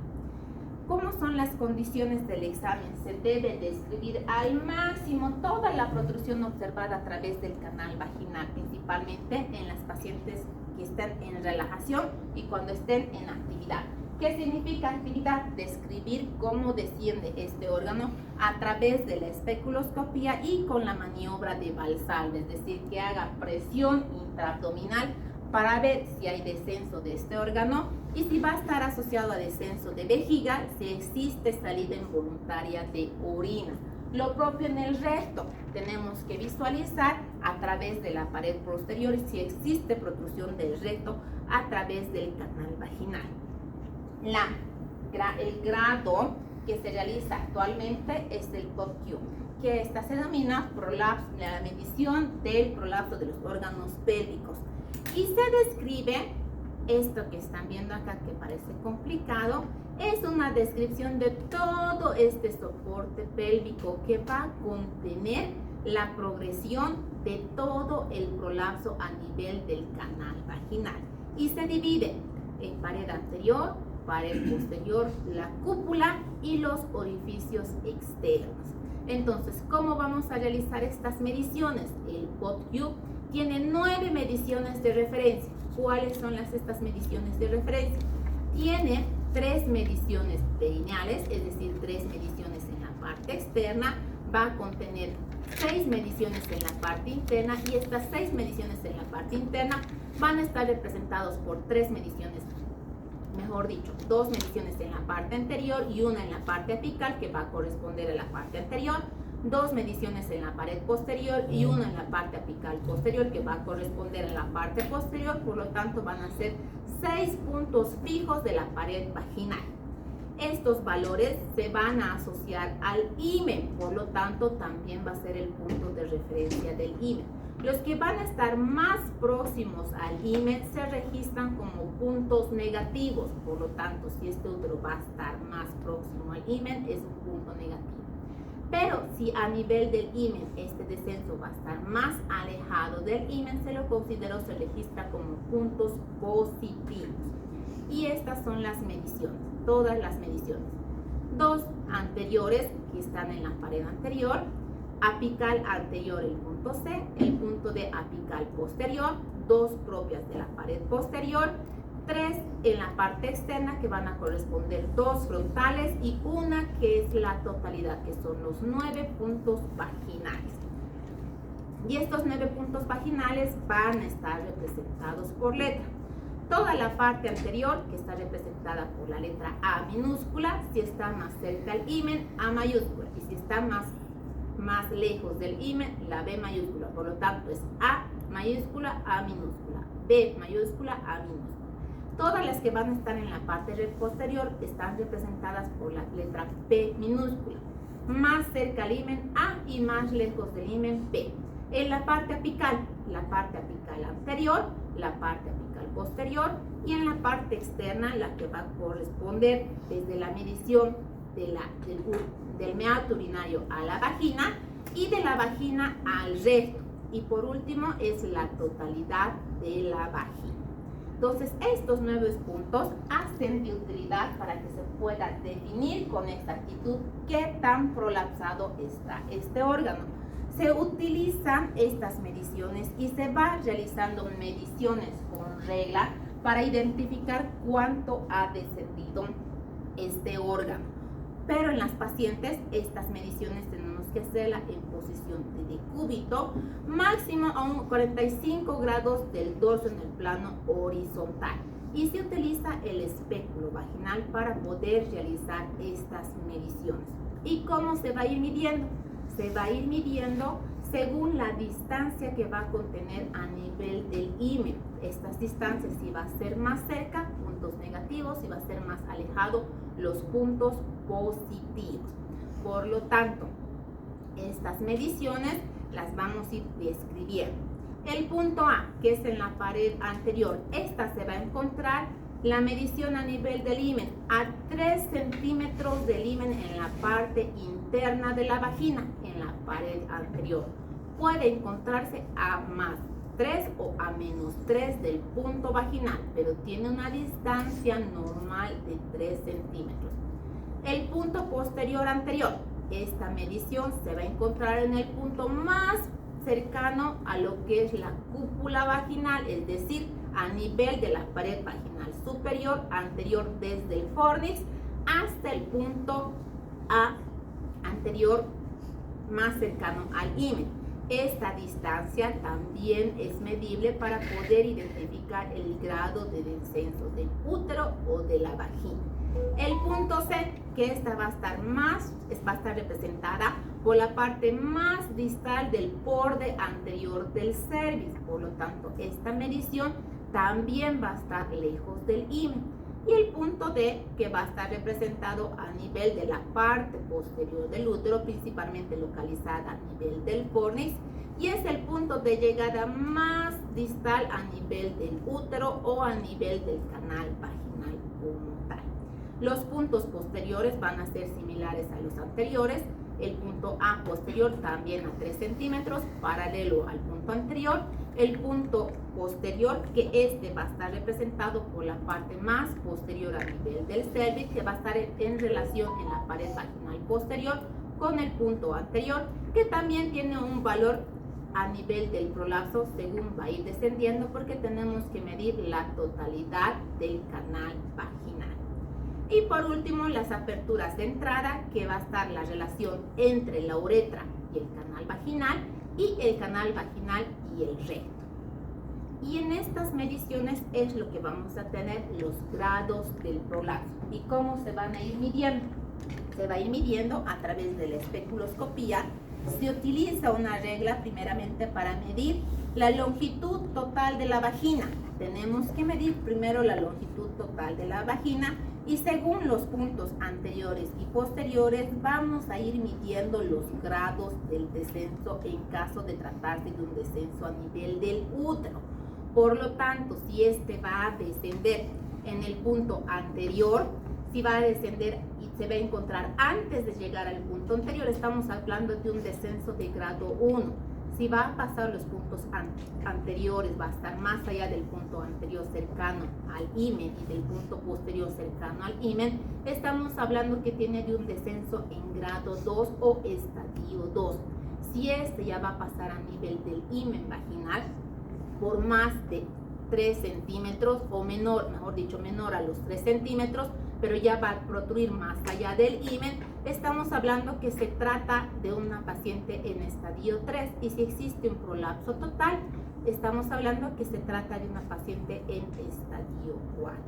S3: ¿Cómo son las condiciones del examen? Se debe describir al máximo toda la protrusión observada a través del canal vaginal, principalmente en las pacientes que estén en relajación y cuando estén en actividad. ¿Qué significa actividad? Describir cómo desciende este órgano a través de la especuloscopía y con la maniobra de Valsalva, es decir, que haga presión intraabdominal para ver si hay descenso de este órgano y si va a estar asociado a descenso de vejiga, si existe salida involuntaria de orina. Lo propio en el recto, tenemos que visualizar a través de la pared posterior si existe protrusión del recto a través del canal vaginal. El grado que se realiza actualmente es el POCQ, que esta se denomina prolapso, la medición del prolapso de los órganos pélvicos. Y se describe esto que están viendo acá, que parece complicado, es una descripción de todo este soporte pélvico que va a contener la progresión de todo el prolapso a nivel del canal vaginal. Y se divide en pared anterior, pared posterior, la cúpula y los orificios externos. Entonces, ¿cómo vamos a realizar estas mediciones? El POCQ tiene 9 mediciones de referencia. ¿Cuáles son estas mediciones de referencia? Tiene 3 mediciones perineales, es decir, 3 mediciones en la parte externa. Va a contener 6 mediciones en la parte interna y estas 6 mediciones en la parte interna van a estar representados por 3 mediciones, mejor dicho, 2 mediciones en la parte anterior y una en la parte apical que va a corresponder a la parte anterior, 2 mediciones en la pared posterior y una en la parte apical posterior que va a corresponder a la parte posterior. Por lo tanto, van a ser 6 puntos fijos de la pared vaginal. Estos valores se van a asociar al himen, por lo tanto también va a ser el punto de referencia del himen. Los que van a estar más próximos al himen se registran como puntos negativos, por lo tanto si este útero va a estar más próximo al himen es un punto negativo. Pero si a nivel del himen este descenso va a estar más alejado del himen, se lo considera o se registra como puntos positivos. Y estas son las mediciones, todas las mediciones. 2 anteriores que están en la pared anterior, apical anterior el punto C, el punto de apical posterior, 2 propias de la pared posterior, 3 en la parte externa que van a corresponder 2 frontales y una que es la totalidad, que son los 9 puntos vaginales. Y estos 9 puntos vaginales van a estar representados por letra. Toda la parte anterior que está representada por la letra A minúscula, si está más cerca al himen, A mayúscula, y si está más lejos del himen, la B mayúscula. Por lo tanto es A mayúscula, A minúscula, B mayúscula, A minúscula. Todas las que van a estar en la parte posterior están representadas por la letra P minúscula. Más cerca al himen A y más lejos del himen P. En la parte apical anterior, la parte apical posterior y en la parte externa la que va a corresponder desde la medición del meato urinario a la vagina y de la vagina al recto. Y por último es la totalidad de la vagina. Entonces, estos 9 puntos hacen de utilidad para que se pueda definir con exactitud qué tan prolapsado está este órgano. Se utilizan estas mediciones y se van realizando mediciones con regla para identificar cuánto ha descendido este órgano. Pero en las pacientes, estas mediciones tenemos que hacerlas en posición de decúbito, máximo a un 45 grados del dorso en el plano horizontal. Y se utiliza el espéculo vaginal para poder realizar estas mediciones. ¿Y cómo se va a ir midiendo? Se va a ir midiendo según la distancia que va a contener a nivel del himen. Estas distancias, si va a ser más cerca, puntos negativos, si va a ser más alejado, los puntos positivos. Por lo tanto, estas mediciones las vamos a ir describiendo. El punto A, que es en la pared anterior, esta se va a encontrar la medición a nivel del himen, a 3 centímetros del himen en la parte interna de la vagina, en la pared anterior. Puede encontrarse a más 3 o a menos 3 del punto vaginal, pero tiene una distancia normal de 3 centímetros. El punto posterior anterior, esta medición se va a encontrar en el punto más cercano a lo que es la cúpula vaginal, es decir, a nivel de la pared vaginal superior anterior desde el fornix hasta el punto A anterior más cercano al himen. Esta distancia también es medible para poder identificar el grado de descenso del útero o de la vagina. El punto C, que esta va a estar representada por la parte más distal del borde anterior del cervix. Por lo tanto, esta medición también va a estar lejos del himen. Y el punto D, que va a estar representado a nivel de la parte posterior del útero, principalmente localizada a nivel del fornix, y es el punto de llegada más distal a nivel del útero o a nivel del canal vaginal como tal. Los puntos posteriores van a ser similares a los anteriores. El punto A posterior también a 3 centímetros, paralelo al punto anterior. El punto posterior, que este va a estar representado por la parte más posterior a nivel del cervix, que va a estar en relación en la pared vaginal posterior con el punto anterior, que también tiene un valor a nivel del prolapso según va a ir descendiendo, porque tenemos que medir la totalidad del canal vaginal. Y por último, las aperturas de entrada, que va a estar la relación entre la uretra y el canal vaginal, y el canal vaginal y el recto. Y en estas mediciones es lo que vamos a tener los grados del prolapso. ¿Y cómo se van a ir midiendo? Se va a ir midiendo a través de la especuloscopía. Se utiliza una regla primeramente para medir la longitud total de la vagina. Tenemos que medir primero la longitud total de la vagina, y según los puntos anteriores y posteriores vamos a ir midiendo los grados del descenso en caso de tratarse de un descenso a nivel del útero. Por lo tanto, si este va a descender en el punto anterior, si va a descender y se va a encontrar antes de llegar al punto anterior, estamos hablando de un descenso de grado 1. Si va a pasar los puntos anteriores, va a estar más allá del punto anterior cercano al himen y del punto posterior cercano al himen, estamos hablando que tiene de un descenso en grado 2 o estadio 2. Si este ya va a pasar a nivel del himen vaginal por más de 3 centímetros o menor, mejor dicho, menor a los 3 centímetros, pero ya va a protruir más allá del himen, estamos hablando que se trata de una paciente en estadio 3, y si existe un prolapso total, estamos hablando que se trata de una paciente en estadio 4.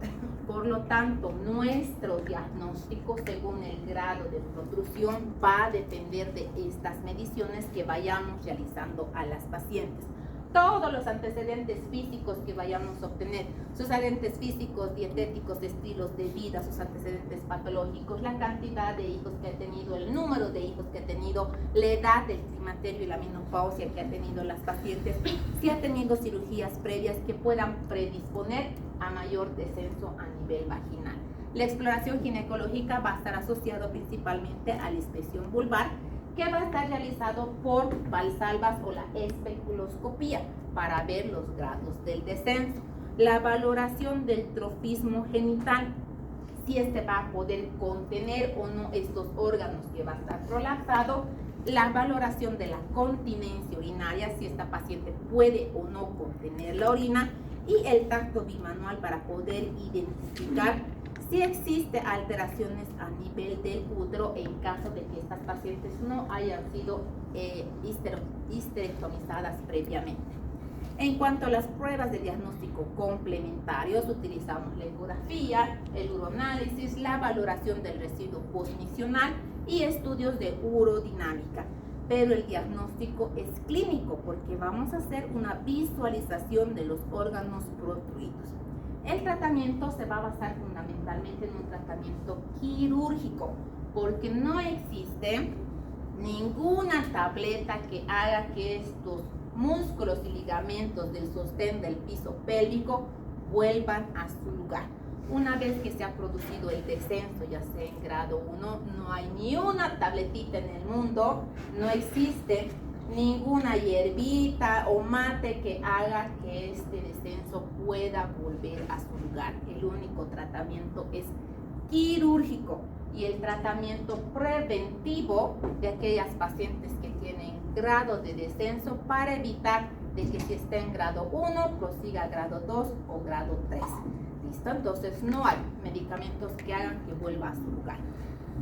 S3: Por lo tanto, nuestro diagnóstico según el grado de protrusión va a depender de estas mediciones que vayamos realizando a las pacientes. Todos los antecedentes físicos que vayamos a obtener, sus antecedentes físicos, dietéticos, estilos de vida, sus antecedentes patológicos, la cantidad de hijos que ha tenido, el número de hijos que ha tenido, la edad del climaterio y la menopausia que ha tenido las pacientes, si ha tenido cirugías previas que puedan predisponer a mayor descenso a nivel vaginal. La exploración ginecológica va a estar asociado principalmente a la inspección vulvar, que va a estar realizado por valsalvas o la especuloscopía para ver los grados del descenso. La valoración del trofismo genital, si este va a poder contener o no estos órganos que va a estar prolapsado. La valoración de la continencia urinaria, si esta paciente puede o no contener la orina. Y el tacto bimanual para poder identificar Si existe alteraciones a nivel del útero en caso de que estas pacientes no hayan sido histerectomizadas previamente. En cuanto a las pruebas de diagnóstico complementarios, utilizamos la ecografía, el uroanálisis, la valoración del residuo postmisional y estudios de urodinámica. Pero el diagnóstico es clínico porque vamos a hacer una visualización de los órganos protruidos. El tratamiento se va a basar fundamentalmente en un tratamiento quirúrgico porque no existe ninguna tableta que haga que estos músculos y ligamentos del sostén del piso pélvico vuelvan a su lugar. Una vez que se ha producido el descenso, ya sea en grado 1, no hay ni una tabletita en el mundo, no existe ninguna hierbita o mate que haga que este descenso pueda volver a su lugar. El único tratamiento es quirúrgico y el tratamiento preventivo de aquellas pacientes que tienen grado de descenso para evitar de que si está en grado 1 prosiga a grado 2 o grado 3. ¿Listo? Entonces no hay medicamentos que hagan que vuelva a su lugar.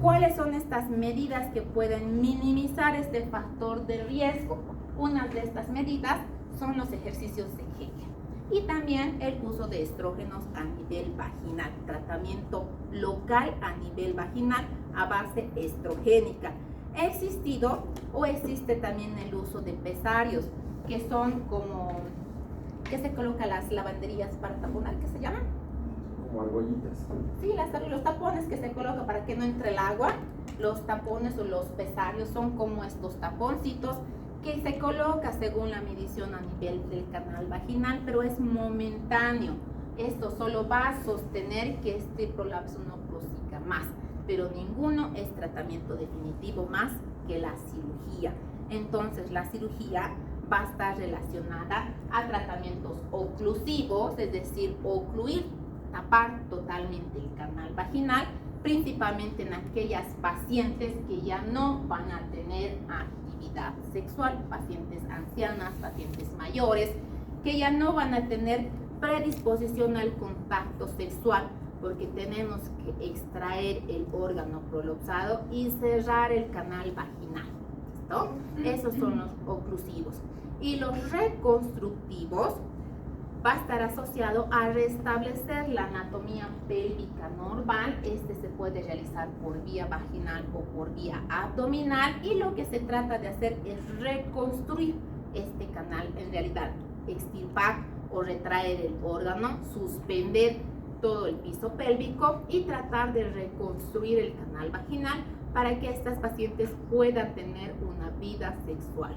S3: ¿Cuáles son estas medidas que pueden minimizar este factor de riesgo? Una de estas medidas son los ejercicios de Kegel y también el uso de estrógenos a nivel vaginal, tratamiento local a nivel vaginal a base estrogénica. Ha existido o existe también el uso de pesarios, que son como, que se colocan las lavanderías para taponar, ¿qué se llaman?
S2: Como argollitas.
S3: Sí, los tapones que se colocan para que no entre el agua, los tapones o los pesarios son como estos taponcitos que se coloca según la medición a nivel del canal vaginal, pero es momentáneo. Esto solo va a sostener que este prolapso no prosiga más, pero ninguno es tratamiento definitivo más que la cirugía. Entonces la cirugía va a estar relacionada a tratamientos oclusivos, es decir, ocluir, tapar totalmente el canal vaginal, principalmente en aquellas pacientes que ya no van a tener actividad sexual, pacientes ancianas, pacientes mayores, que ya no van a tener predisposición al contacto sexual, porque tenemos que extraer el órgano prolapsado y cerrar el canal vaginal. ¿Listo? Esos son los oclusivos. Y los reconstructivos va a estar asociado a restablecer la anatomía pélvica normal. Este se puede realizar por vía vaginal o por vía abdominal y lo que se trata de hacer es reconstruir este canal, en realidad extirpar o retraer el órgano, suspender todo el piso pélvico y tratar de reconstruir el canal vaginal para que estas pacientes puedan tener una vida sexual.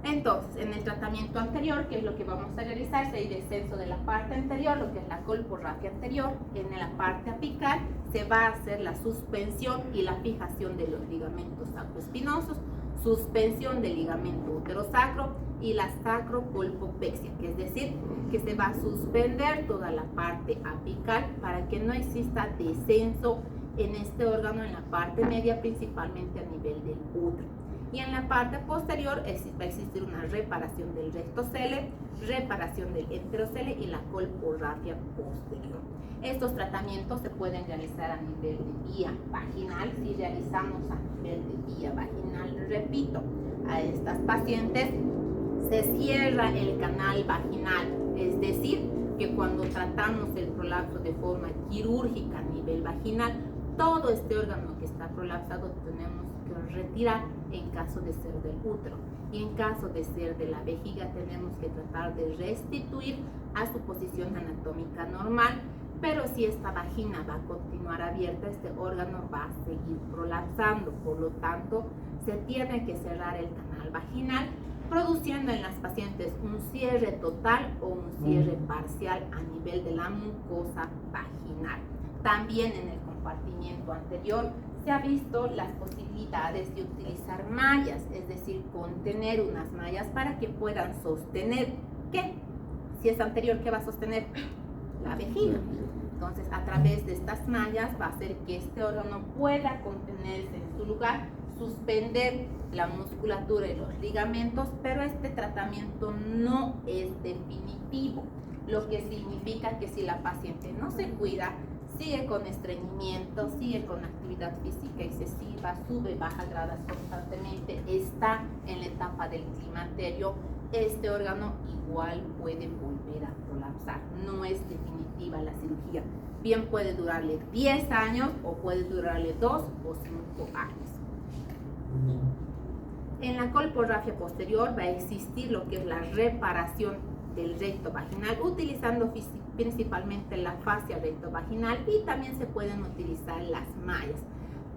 S3: Entonces, en el tratamiento anterior, que es lo que vamos a realizar, si hay descenso de la parte anterior, lo que es la colporrafia anterior, en la parte apical se va a hacer la suspensión y la fijación de los ligamentos sacroespinosos, suspensión del ligamento uterosacro y la sacrocolpopexia, que es decir, que se va a suspender toda la parte apical para que no exista descenso en este órgano en la parte media, principalmente a nivel del útero. Y en la parte posterior va a existir una reparación del rectocele, reparación del enterocele y la colporrafia posterior. Estos tratamientos se pueden realizar a nivel de vía vaginal. Si realizamos a nivel de vía vaginal, repito, a estas pacientes se cierra el canal vaginal, es decir, que cuando tratamos el prolapso de forma quirúrgica a nivel vaginal, todo este órgano que está prolapsado tenemos que retirar en caso de ser del útero, y en caso de ser de la vejiga tenemos que tratar de restituir a su posición anatómica normal, pero si esta vagina va a continuar abierta, este órgano va a seguir prolapsando, por lo tanto se tiene que cerrar el canal vaginal, produciendo en las pacientes un cierre total o un cierre parcial a nivel de la mucosa vaginal. También en el compartimiento anterior se ha visto las posibilidades de utilizar mallas, es decir, contener unas mallas para que puedan sostener, ¿qué? Si es anterior, ¿qué va a sostener? La vejiga. Entonces, a través de estas mallas va a hacer que este órgano pueda contenerse en su lugar, suspender la musculatura y los ligamentos, pero este tratamiento no es definitivo, lo que significa que si la paciente no se cuida, sigue con estreñimiento, sigue con actividad física excesiva, sube, baja gradas constantemente, está en la etapa del climaterio, este órgano igual puede volver a colapsar. No es definitiva la cirugía. Bien puede durarle 10 años o puede durarle 2 o 5 años. En la colporrafia posterior va a existir lo que es la reparación del recto vaginal, utilizando principalmente la fascia rectovaginal, y también se pueden utilizar las mallas,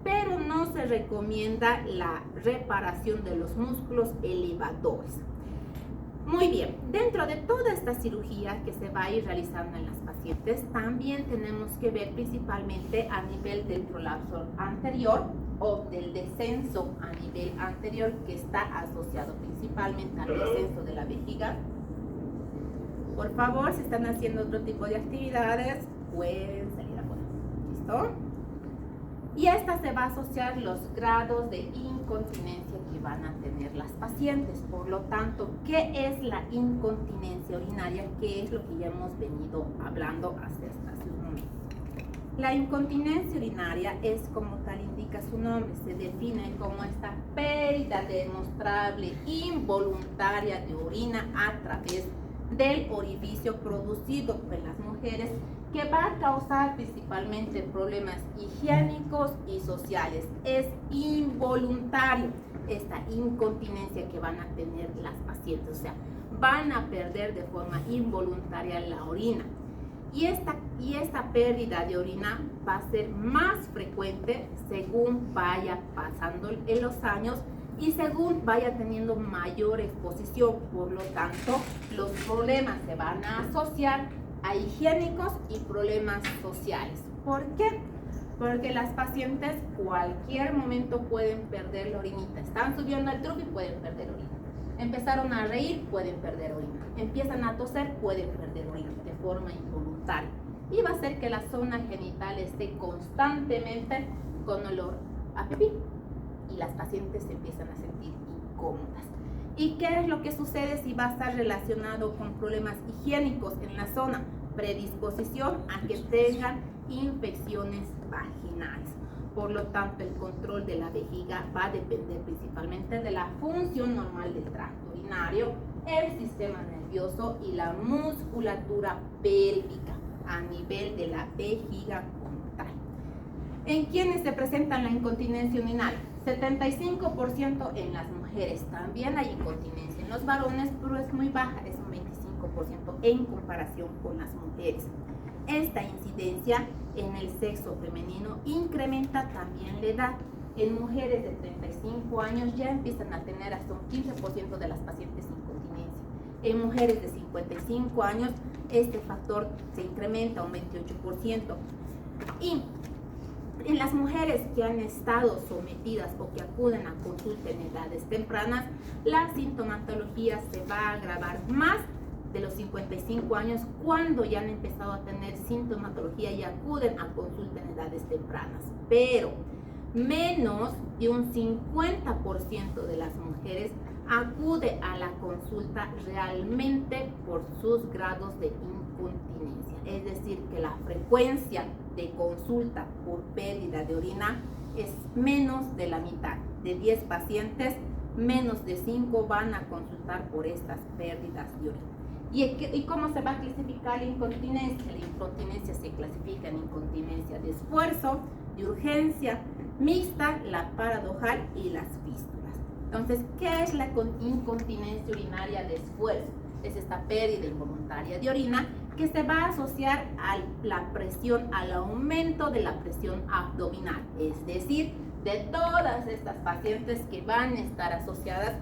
S3: pero no se recomienda la reparación de los músculos elevadores. Muy bien, dentro de toda esta cirugía que se va a ir realizando en las pacientes, también tenemos que ver principalmente a nivel del prolapso anterior o del descenso a nivel anterior, que está asociado principalmente al descenso de la vejiga. Por favor, si están haciendo otro tipo de actividades, pueden salir afuera. ¿Listo? Y esta se va a asociar los grados de incontinencia que van a tener las pacientes. Por lo tanto, ¿qué es la incontinencia urinaria? ¿Qué es lo que ya hemos venido hablando hace un momento? La incontinencia urinaria es, como tal indica su nombre, se define como esta pérdida demostrable involuntaria de orina a través del orificio producido por las mujeres, que va a causar principalmente problemas higiénicos y sociales. Es involuntario esta incontinencia que van a tener las pacientes, o sea, van a perder de forma involuntaria la orina. Y esta pérdida de orina va a ser más frecuente según vaya pasando en los años y según vaya teniendo mayor exposición. Por lo tanto, los problemas se van a asociar a higiénicos y problemas sociales. ¿Por qué? Porque las pacientes cualquier momento pueden perder la orinita. Están subiendo al truco y pueden perder orina. Empezaron a reír, pueden perder orina. Empiezan a toser, pueden perder orina de forma involuntaria. Y va a hacer que la zona genital esté constantemente con olor a pipí. Y las pacientes se empiezan a sentir incómodas. ¿Y qué es lo que sucede si va a estar relacionado con problemas higiénicos en la zona? Predisposición a que tengan infecciones vaginales. Por lo tanto, el control de la vejiga va a depender principalmente de la función normal del tracto urinario, el sistema nervioso y la musculatura pélvica a nivel de la vejiga como tal. ¿En quiénes se presenta la incontinencia urinaria? 75% en las mujeres. También hay incontinencia en los varones, pero es muy baja, es un 25% en comparación con las mujeres. Esta incidencia en el sexo femenino incrementa también la edad. En mujeres de 35 años ya empiezan a tener hasta un 15% de las pacientes incontinencia. En mujeres de 55 años este factor se incrementa un 28%. Y en las mujeres que han estado sometidas o que acuden a consulta en edades tempranas, la sintomatología se va a agravar más de los 55 años, cuando ya han empezado a tener sintomatología y acuden a consulta en edades tempranas. Pero menos de un 50% de las mujeres acude a la consulta realmente por sus grados de incontinencia. Es decir, que la frecuencia de consulta por pérdida de orina es menos de la mitad. De 10 pacientes, menos de 5 van a consultar por estas pérdidas de orina. ¿Y cómo se va a clasificar la incontinencia? La incontinencia se clasifica en incontinencia de esfuerzo, de urgencia, mixta, la paradojal y las fístulas. Entonces, ¿qué es la incontinencia urinaria de esfuerzo? Es esta pérdida involuntaria de orina que se va a asociar a la presión, al aumento de la presión abdominal. Es decir, de todas estas pacientes que van a estar asociadas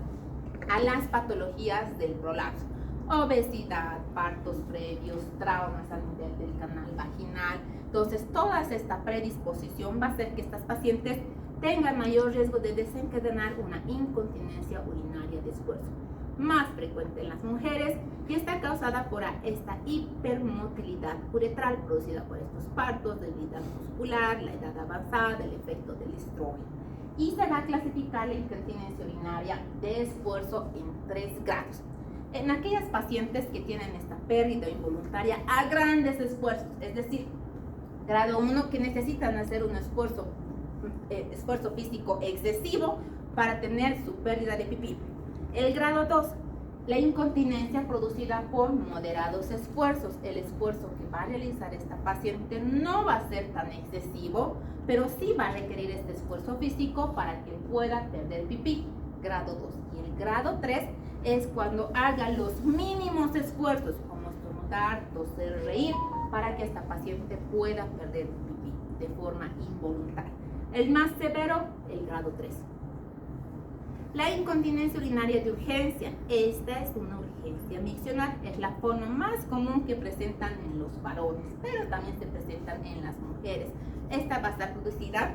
S3: a las patologías del prolapso. Obesidad, partos previos, traumas a nivel del canal vaginal. Entonces, toda esta predisposición va a hacer que estas pacientes tengan mayor riesgo de desencadenar una incontinencia urinaria de esfuerzo, más frecuente en las mujeres, y está causada por esta hipermotilidad uretral producida por estos partos, debilidad muscular, la edad avanzada, el efecto del estrógeno. Y se va a clasificar la incontinencia urinaria de esfuerzo en 3 grados. En aquellas pacientes que tienen esta pérdida involuntaria a grandes esfuerzos, es decir, Grado 1, que necesitan hacer un esfuerzo físico excesivo para tener su pérdida de pipí. El grado 2, la incontinencia producida por moderados esfuerzos. El esfuerzo que va a realizar esta paciente no va a ser tan excesivo, pero sí va a requerir este esfuerzo físico para que pueda perder pipí. Grado 2. Y el grado 3 es cuando haga los mínimos esfuerzos, como estornudar, toser, reír, para que esta paciente pueda perder pipí de forma involuntaria. El más severo, el grado 3. La incontinencia urinaria de urgencia. Esta es una urgencia miccional. Es la forma más común que presentan en los varones, pero también se presentan en las mujeres. Esta va a estar producida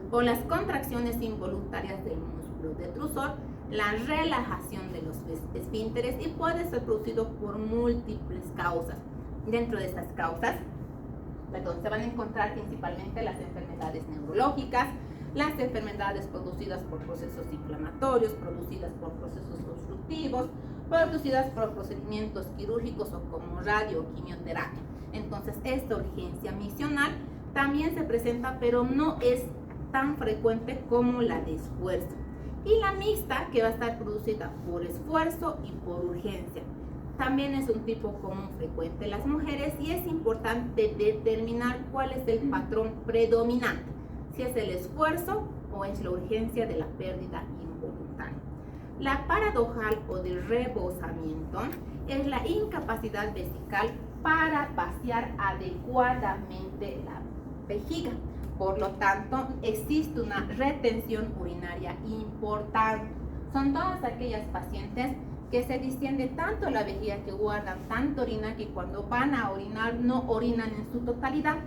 S3: por las contracciones involuntarias del músculo detrusor, la relajación de los esfínteres, y puede ser producido por múltiples causas. Dentro de estas causas, se van a encontrar principalmente las enfermedades neurológicas, las enfermedades producidas por procesos inflamatorios, producidas por procesos obstructivos, producidas por procedimientos quirúrgicos o como radioquimioterapia. Entonces, esta urgencia miccional también se presenta, pero no es tan frecuente como la de esfuerzo. Y la mixta, que va a estar producida por esfuerzo y por urgencia. También es un tipo común frecuente en las mujeres, y es importante determinar cuál es el patrón predominante, si es el esfuerzo o es la urgencia de la pérdida involuntaria. La paradojal o de rebosamiento es la incapacidad vesical para vaciar adecuadamente la vejiga. Por lo tanto, existe una retención urinaria importante. Son todas aquellas pacientes que se distiende tanto la vejiga, que guardan tanta orina que cuando van a orinar no orinan en su totalidad,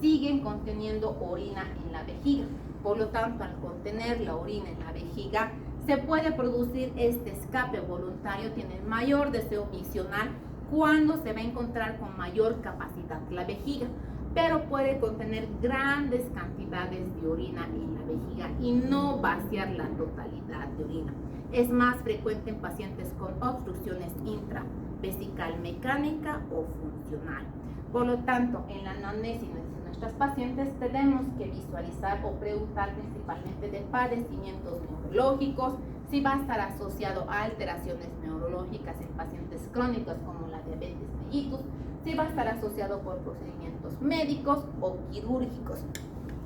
S3: siguen conteniendo orina en la vejiga. Por lo tanto, al contener la orina en la vejiga, se puede producir este escape voluntario, tiene mayor deseo miccional cuando se va a encontrar con mayor capacidad la vejiga, pero puede contener grandes cantidades de orina en la vejiga y no vaciar la totalidad de orina. Es más frecuente en pacientes con obstrucciones intravesical mecánica o funcional. Por lo tanto, en la anamnesis de nuestras pacientes tenemos que visualizar o preguntar principalmente de padecimientos neurológicos, si va a estar asociado a alteraciones neurológicas en pacientes crónicos como la diabetes mellitus, si va a estar asociado por procedimientos médicos o quirúrgicos.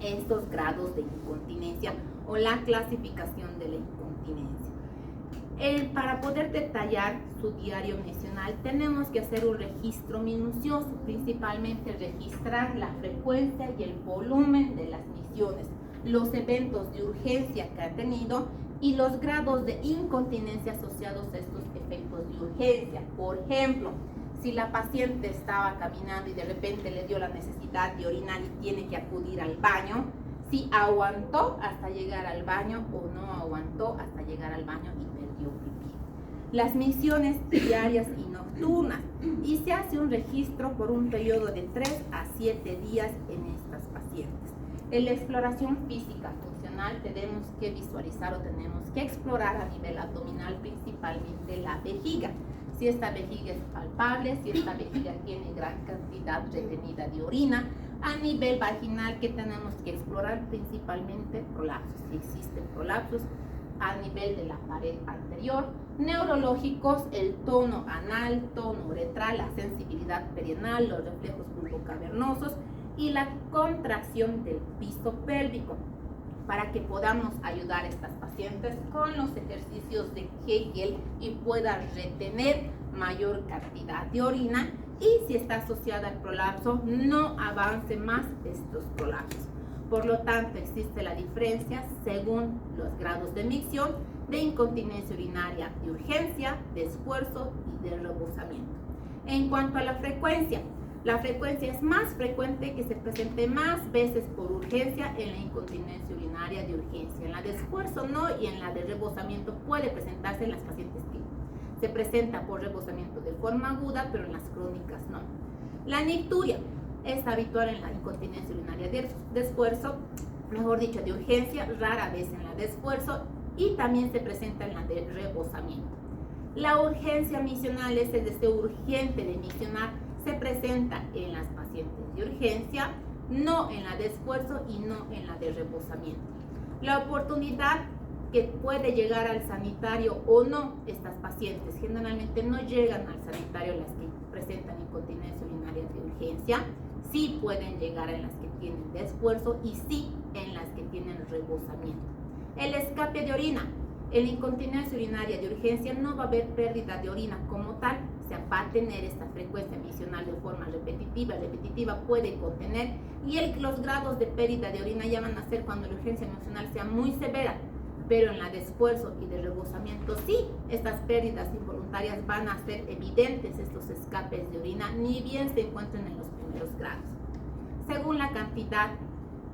S3: Estos grados de incontinencia o la clasificación de la incontinencia. Para poder detallar su diario miccional tenemos que hacer un registro minucioso, principalmente registrar la frecuencia y el volumen de las misiones, los eventos de urgencia que ha tenido y los grados de incontinencia asociados a estos efectos de urgencia. Por ejemplo, si la paciente estaba caminando y de repente le dio la necesidad de orinar y tiene que acudir al baño, si aguantó hasta llegar al baño o no aguantó hasta llegar al baño y perdió pipí. Las misiones diarias y nocturnas, y se hace un registro por un periodo de 3 a 7 días en estas pacientes. En la exploración física funcional tenemos que visualizar o tenemos que explorar a nivel abdominal principalmente la vejiga. Si esta vejiga es palpable, si esta vejiga tiene gran cantidad retenida de orina. A nivel vaginal, que tenemos que explorar principalmente prolapsos, si existen prolapsos a nivel de la pared anterior. Neurológicos, el tono anal, tono uretral, la sensibilidad perianal, los reflejos bulbocavernosos y la contracción del piso pélvico, para que podamos ayudar a estas pacientes con los ejercicios de Kegel y puedan retener mayor cantidad de orina, y si está asociada al prolapso, no avance más estos prolapsos. Por lo tanto, existe la diferencia según los grados de micción, de incontinencia urinaria de urgencia, de esfuerzo y de rebosamiento. En cuanto a la frecuencia es más frecuente que se presente más veces por urgencia en la incontinencia urinaria de urgencia. En la de esfuerzo no, y en la de rebosamiento puede presentarse en las pacientes que se presenta por rebosamiento de forma aguda, pero en las crónicas no. La nicturia es habitual en la incontinencia urinaria de esfuerzo, mejor dicho, de urgencia, rara vez en la de esfuerzo, y también se presenta en la de rebosamiento. La urgencia miccional es el deseo urgente de miccionar, se presenta en las pacientes de urgencia, no en la de esfuerzo y no en la de rebosamiento. La oportunidad que puede llegar al sanitario o no estas pacientes, generalmente no llegan al sanitario las que presentan incontinencia urinaria de urgencia, sí pueden llegar en las que tienen de esfuerzo y sí en las que tienen rebosamiento. El escape de orina. En la incontinencia urinaria de urgencia no va a haber pérdida de orina como tal, o sea, va a tener esta frecuencia misional de forma repetitiva puede contener, y los grados de pérdida de orina ya van a ser cuando la urgencia misional sea muy severa, pero en la de esfuerzo y de rebosamiento sí, estas pérdidas involuntarias van a ser evidentes, estos escapes de orina, ni bien se encuentren en los primeros grados. Según la cantidad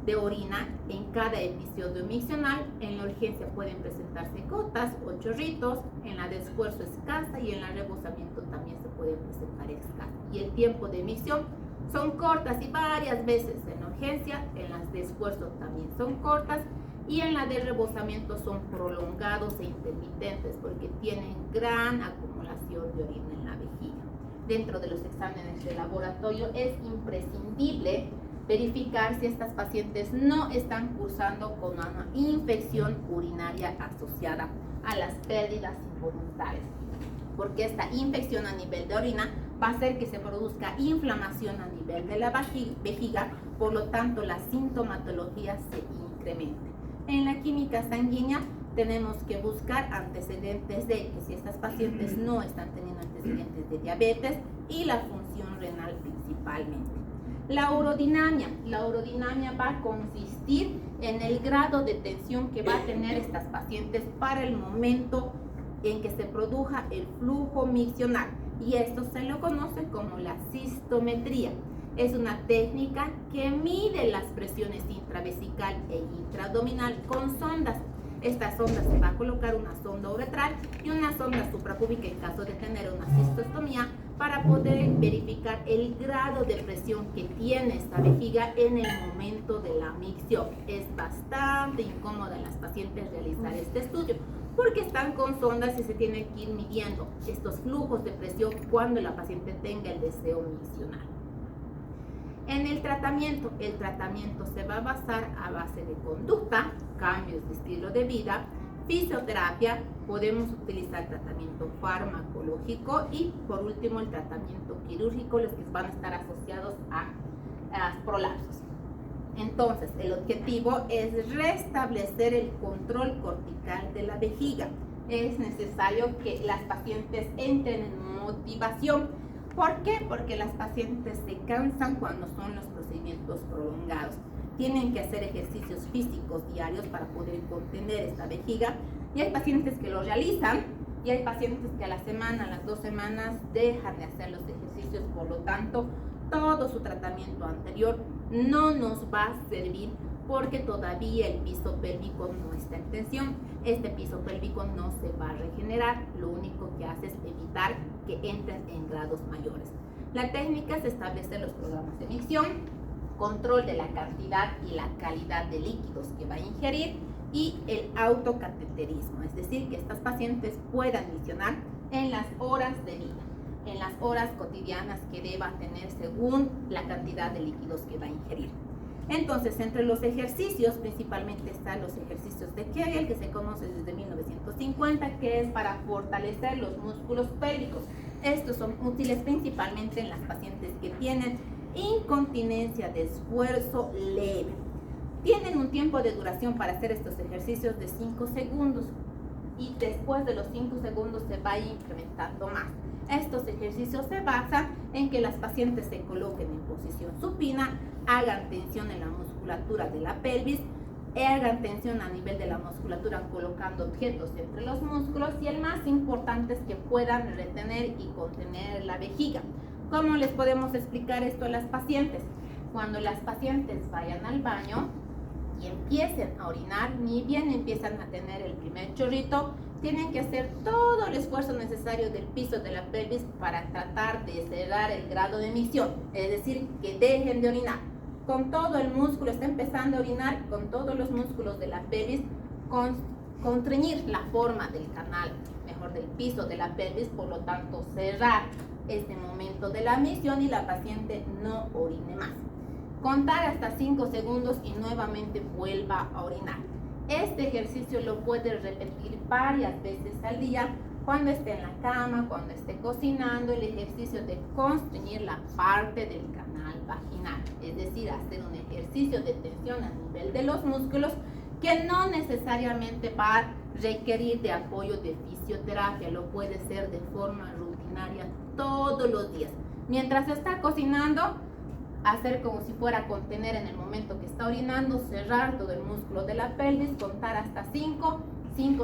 S3: de orina en cada episodio miccional, en la urgencia pueden presentarse gotas o chorritos, en la de esfuerzo escasa y en la de rebosamiento también se puede presentar escasa. Y el tiempo de emisión son cortas y varias veces en la urgencia, en las de esfuerzo también son cortas y en la de rebosamiento son prolongados e intermitentes porque tienen gran acumulación de orina en la vejiga. Dentro de los exámenes de laboratorio es imprescindible verificar si estas pacientes no están cursando con una infección urinaria asociada a las pérdidas involuntarias, porque esta infección a nivel de orina va a hacer que se produzca inflamación a nivel de la vejiga, por lo tanto la sintomatología se incrementa. En la química sanguínea tenemos que buscar antecedentes de que si estas pacientes no están teniendo antecedentes de diabetes y la función renal principalmente. La urodinamia va a consistir en el grado de tensión que va a tener estas pacientes para el momento en que se produzca el flujo miccional, y esto se lo conoce como la cistometría. Es una técnica que mide las presiones intravesical e intraabdominal con sondas. Esta sonda se va a colocar una sonda uretral y una sonda suprapúbica en caso de tener una cistostomía para poder verificar el grado de presión que tiene esta vejiga en el momento de la micción. Es bastante incómodo en las pacientes realizar este estudio porque están con sondas y se tienen que ir midiendo estos flujos de presión cuando la paciente tenga el deseo miccional. En el tratamiento se va a basar a base de conducta, cambios de estilo de vida, fisioterapia, podemos utilizar tratamiento farmacológico y por último el tratamiento quirúrgico, los que van a estar asociados a prolapsos. Entonces, el objetivo es restablecer el control cortical de la vejiga. Es necesario que las pacientes entren en motivación. ¿Por qué? Porque las pacientes se cansan cuando son los procedimientos prolongados. Tienen que hacer ejercicios físicos diarios para poder contener esta vejiga. Y hay pacientes que lo realizan y hay pacientes que a la semana, a las 2 semanas dejan de hacer los ejercicios. Por lo tanto, todo su tratamiento anterior no nos va a servir porque todavía el piso pélvico no está en tensión. Este piso pélvico no se va a regenerar, lo único que hace es evitar que entren en grados mayores. La técnica es establecer los programas de micción, control de la cantidad y la calidad de líquidos que va a ingerir y el autocateterismo, es decir, que estas pacientes puedan miccionar en las horas de vida, en las horas cotidianas que deba tener según la cantidad de líquidos que va a ingerir. Entonces, entre los ejercicios, principalmente están los ejercicios de Kegel, que se conoce desde 1950, que es para fortalecer los músculos pélvicos. Estos son útiles principalmente en las pacientes que tienen incontinencia de esfuerzo leve. Tienen un tiempo de duración para hacer estos ejercicios de 5 segundos y después de los 5 segundos se va incrementando más. Estos ejercicios se basan en que las pacientes se coloquen en posición supina, hagan tensión en la musculatura de la pelvis, hagan tensión a nivel de la musculatura colocando objetos entre los músculos y el más importante es que puedan retener y contener la vejiga. ¿Cómo les podemos explicar esto a las pacientes? Cuando las pacientes vayan al baño y empiecen a orinar, ni bien empiezan a tener el primer chorrito, tienen que hacer todo el esfuerzo necesario del piso de la pelvis para tratar de cerrar el grado de emisión, es decir, que dejen de orinar. Con todo el músculo, está empezando a orinar, con todos los músculos de la pelvis, contrañir la forma del canal, mejor del piso de la pelvis, por lo tanto cerrar este momento de la emisión y la paciente no orine más. contar hasta 5 segundos y nuevamente vuelva a orinar. Este ejercicio lo puede repetir varias veces al día cuando esté en la cama, cuando esté cocinando, el ejercicio de constreñir la parte del canal vaginal, es decir, hacer un ejercicio de tensión a nivel de los músculos que no necesariamente va a requerir de apoyo de fisioterapia, lo puede ser de forma rutinaria todos los días. Mientras está cocinando, hacer como si fuera a contener en el momento que está orinando, cerrar todo el músculo de la pelvis, contar hasta 5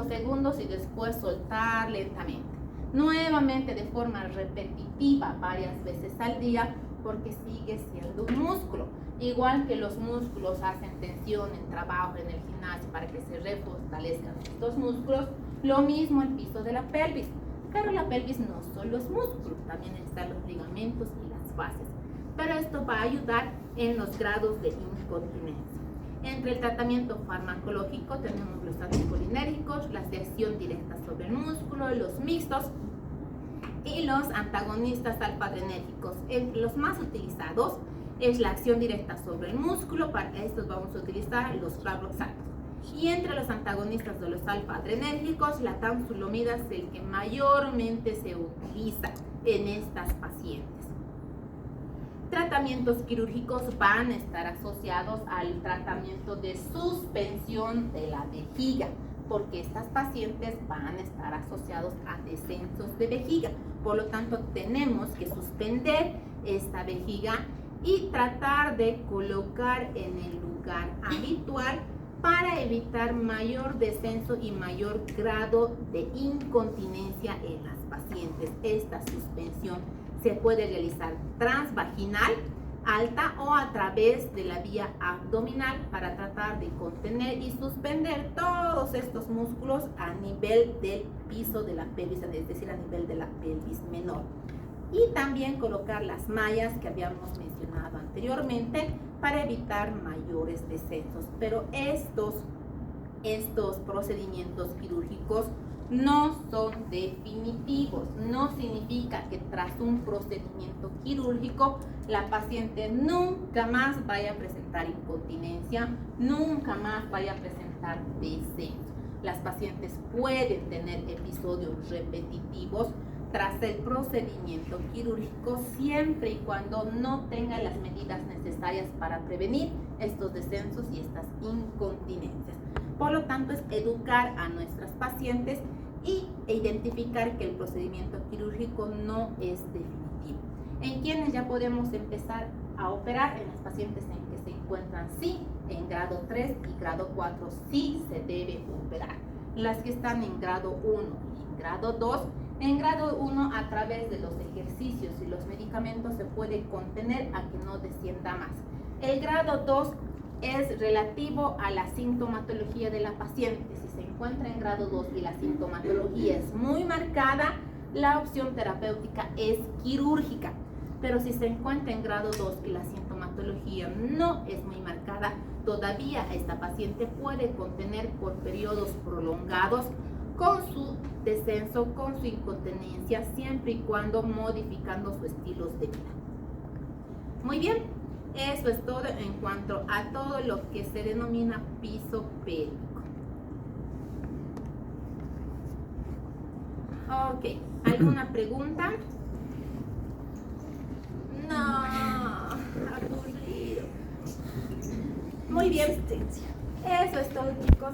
S3: segundos y después soltar lentamente. Nuevamente de forma repetitiva varias veces al día porque sigue siendo un músculo. Igual que los músculos hacen tensión en trabajo en el gimnasio para que se refortalezcan estos músculos, lo mismo el piso de la pelvis. Pero la pelvis no solo es músculo, también están los ligamentos y las fascias. Pero esto va a ayudar en los grados de incontinencia. Entre el tratamiento farmacológico tenemos los anticolinérgicos, la acción directa sobre el músculo, los mixtos y los antagonistas alfa-adrenérgicos. Entre los más utilizados es la acción directa sobre el músculo, para estos vamos a utilizar los flavoxatos. Y entre los antagonistas de los alfa-adrenérgicos, la tamsulolamida es el que mayormente se utiliza en estas pacientes. Tratamientos quirúrgicos van a estar asociados al tratamiento de suspensión de la vejiga, porque estas pacientes van a estar asociados a descensos de vejiga. Por lo tanto, tenemos que suspender esta vejiga y tratar de colocar en el lugar habitual para evitar mayor descenso y mayor grado de incontinencia en las pacientes. Esta suspensión se puede realizar transvaginal, alta o a través de la vía abdominal para tratar de contener y suspender todos estos músculos a nivel del piso de la pelvis, es decir, a nivel de la pelvis menor. Y también colocar las mallas que habíamos mencionado anteriormente para evitar mayores descensos. Pero estos procedimientos quirúrgicos no son definitivos. No significa que tras un procedimiento quirúrgico la paciente nunca más vaya a presentar incontinencia, nunca más vaya a presentar descenso. Las pacientes pueden tener episodios repetitivos tras el procedimiento quirúrgico siempre y cuando no tenga las medidas necesarias para prevenir estos descensos y estas incontinencias. Por lo tanto, es educar a nuestras pacientes e identificar que el procedimiento quirúrgico no es definitivo. En quienes ya podemos empezar a operar, en las pacientes en que se encuentran en grado 3 y grado 4 sí se debe operar. Las que están en grado 1 y en grado 2, en grado 1 a través de los ejercicios y los medicamentos se puede contener a que no descienda más. El grado 2 es relativo a la sintomatología de la paciente. Si se encuentra en grado 2 y la sintomatología es muy marcada, la opción terapéutica es quirúrgica. Pero si se encuentra en grado 2 y la sintomatología no es muy marcada, todavía esta paciente puede contener por periodos prolongados con su descenso, con su incontinencia, siempre y cuando modificando su estilo de vida. Muy bien, eso es todo en cuanto a todo lo que se denomina piso pélvico. Ok, ¿alguna pregunta? No, aburrido. Muy bien, eso es todo, chicos.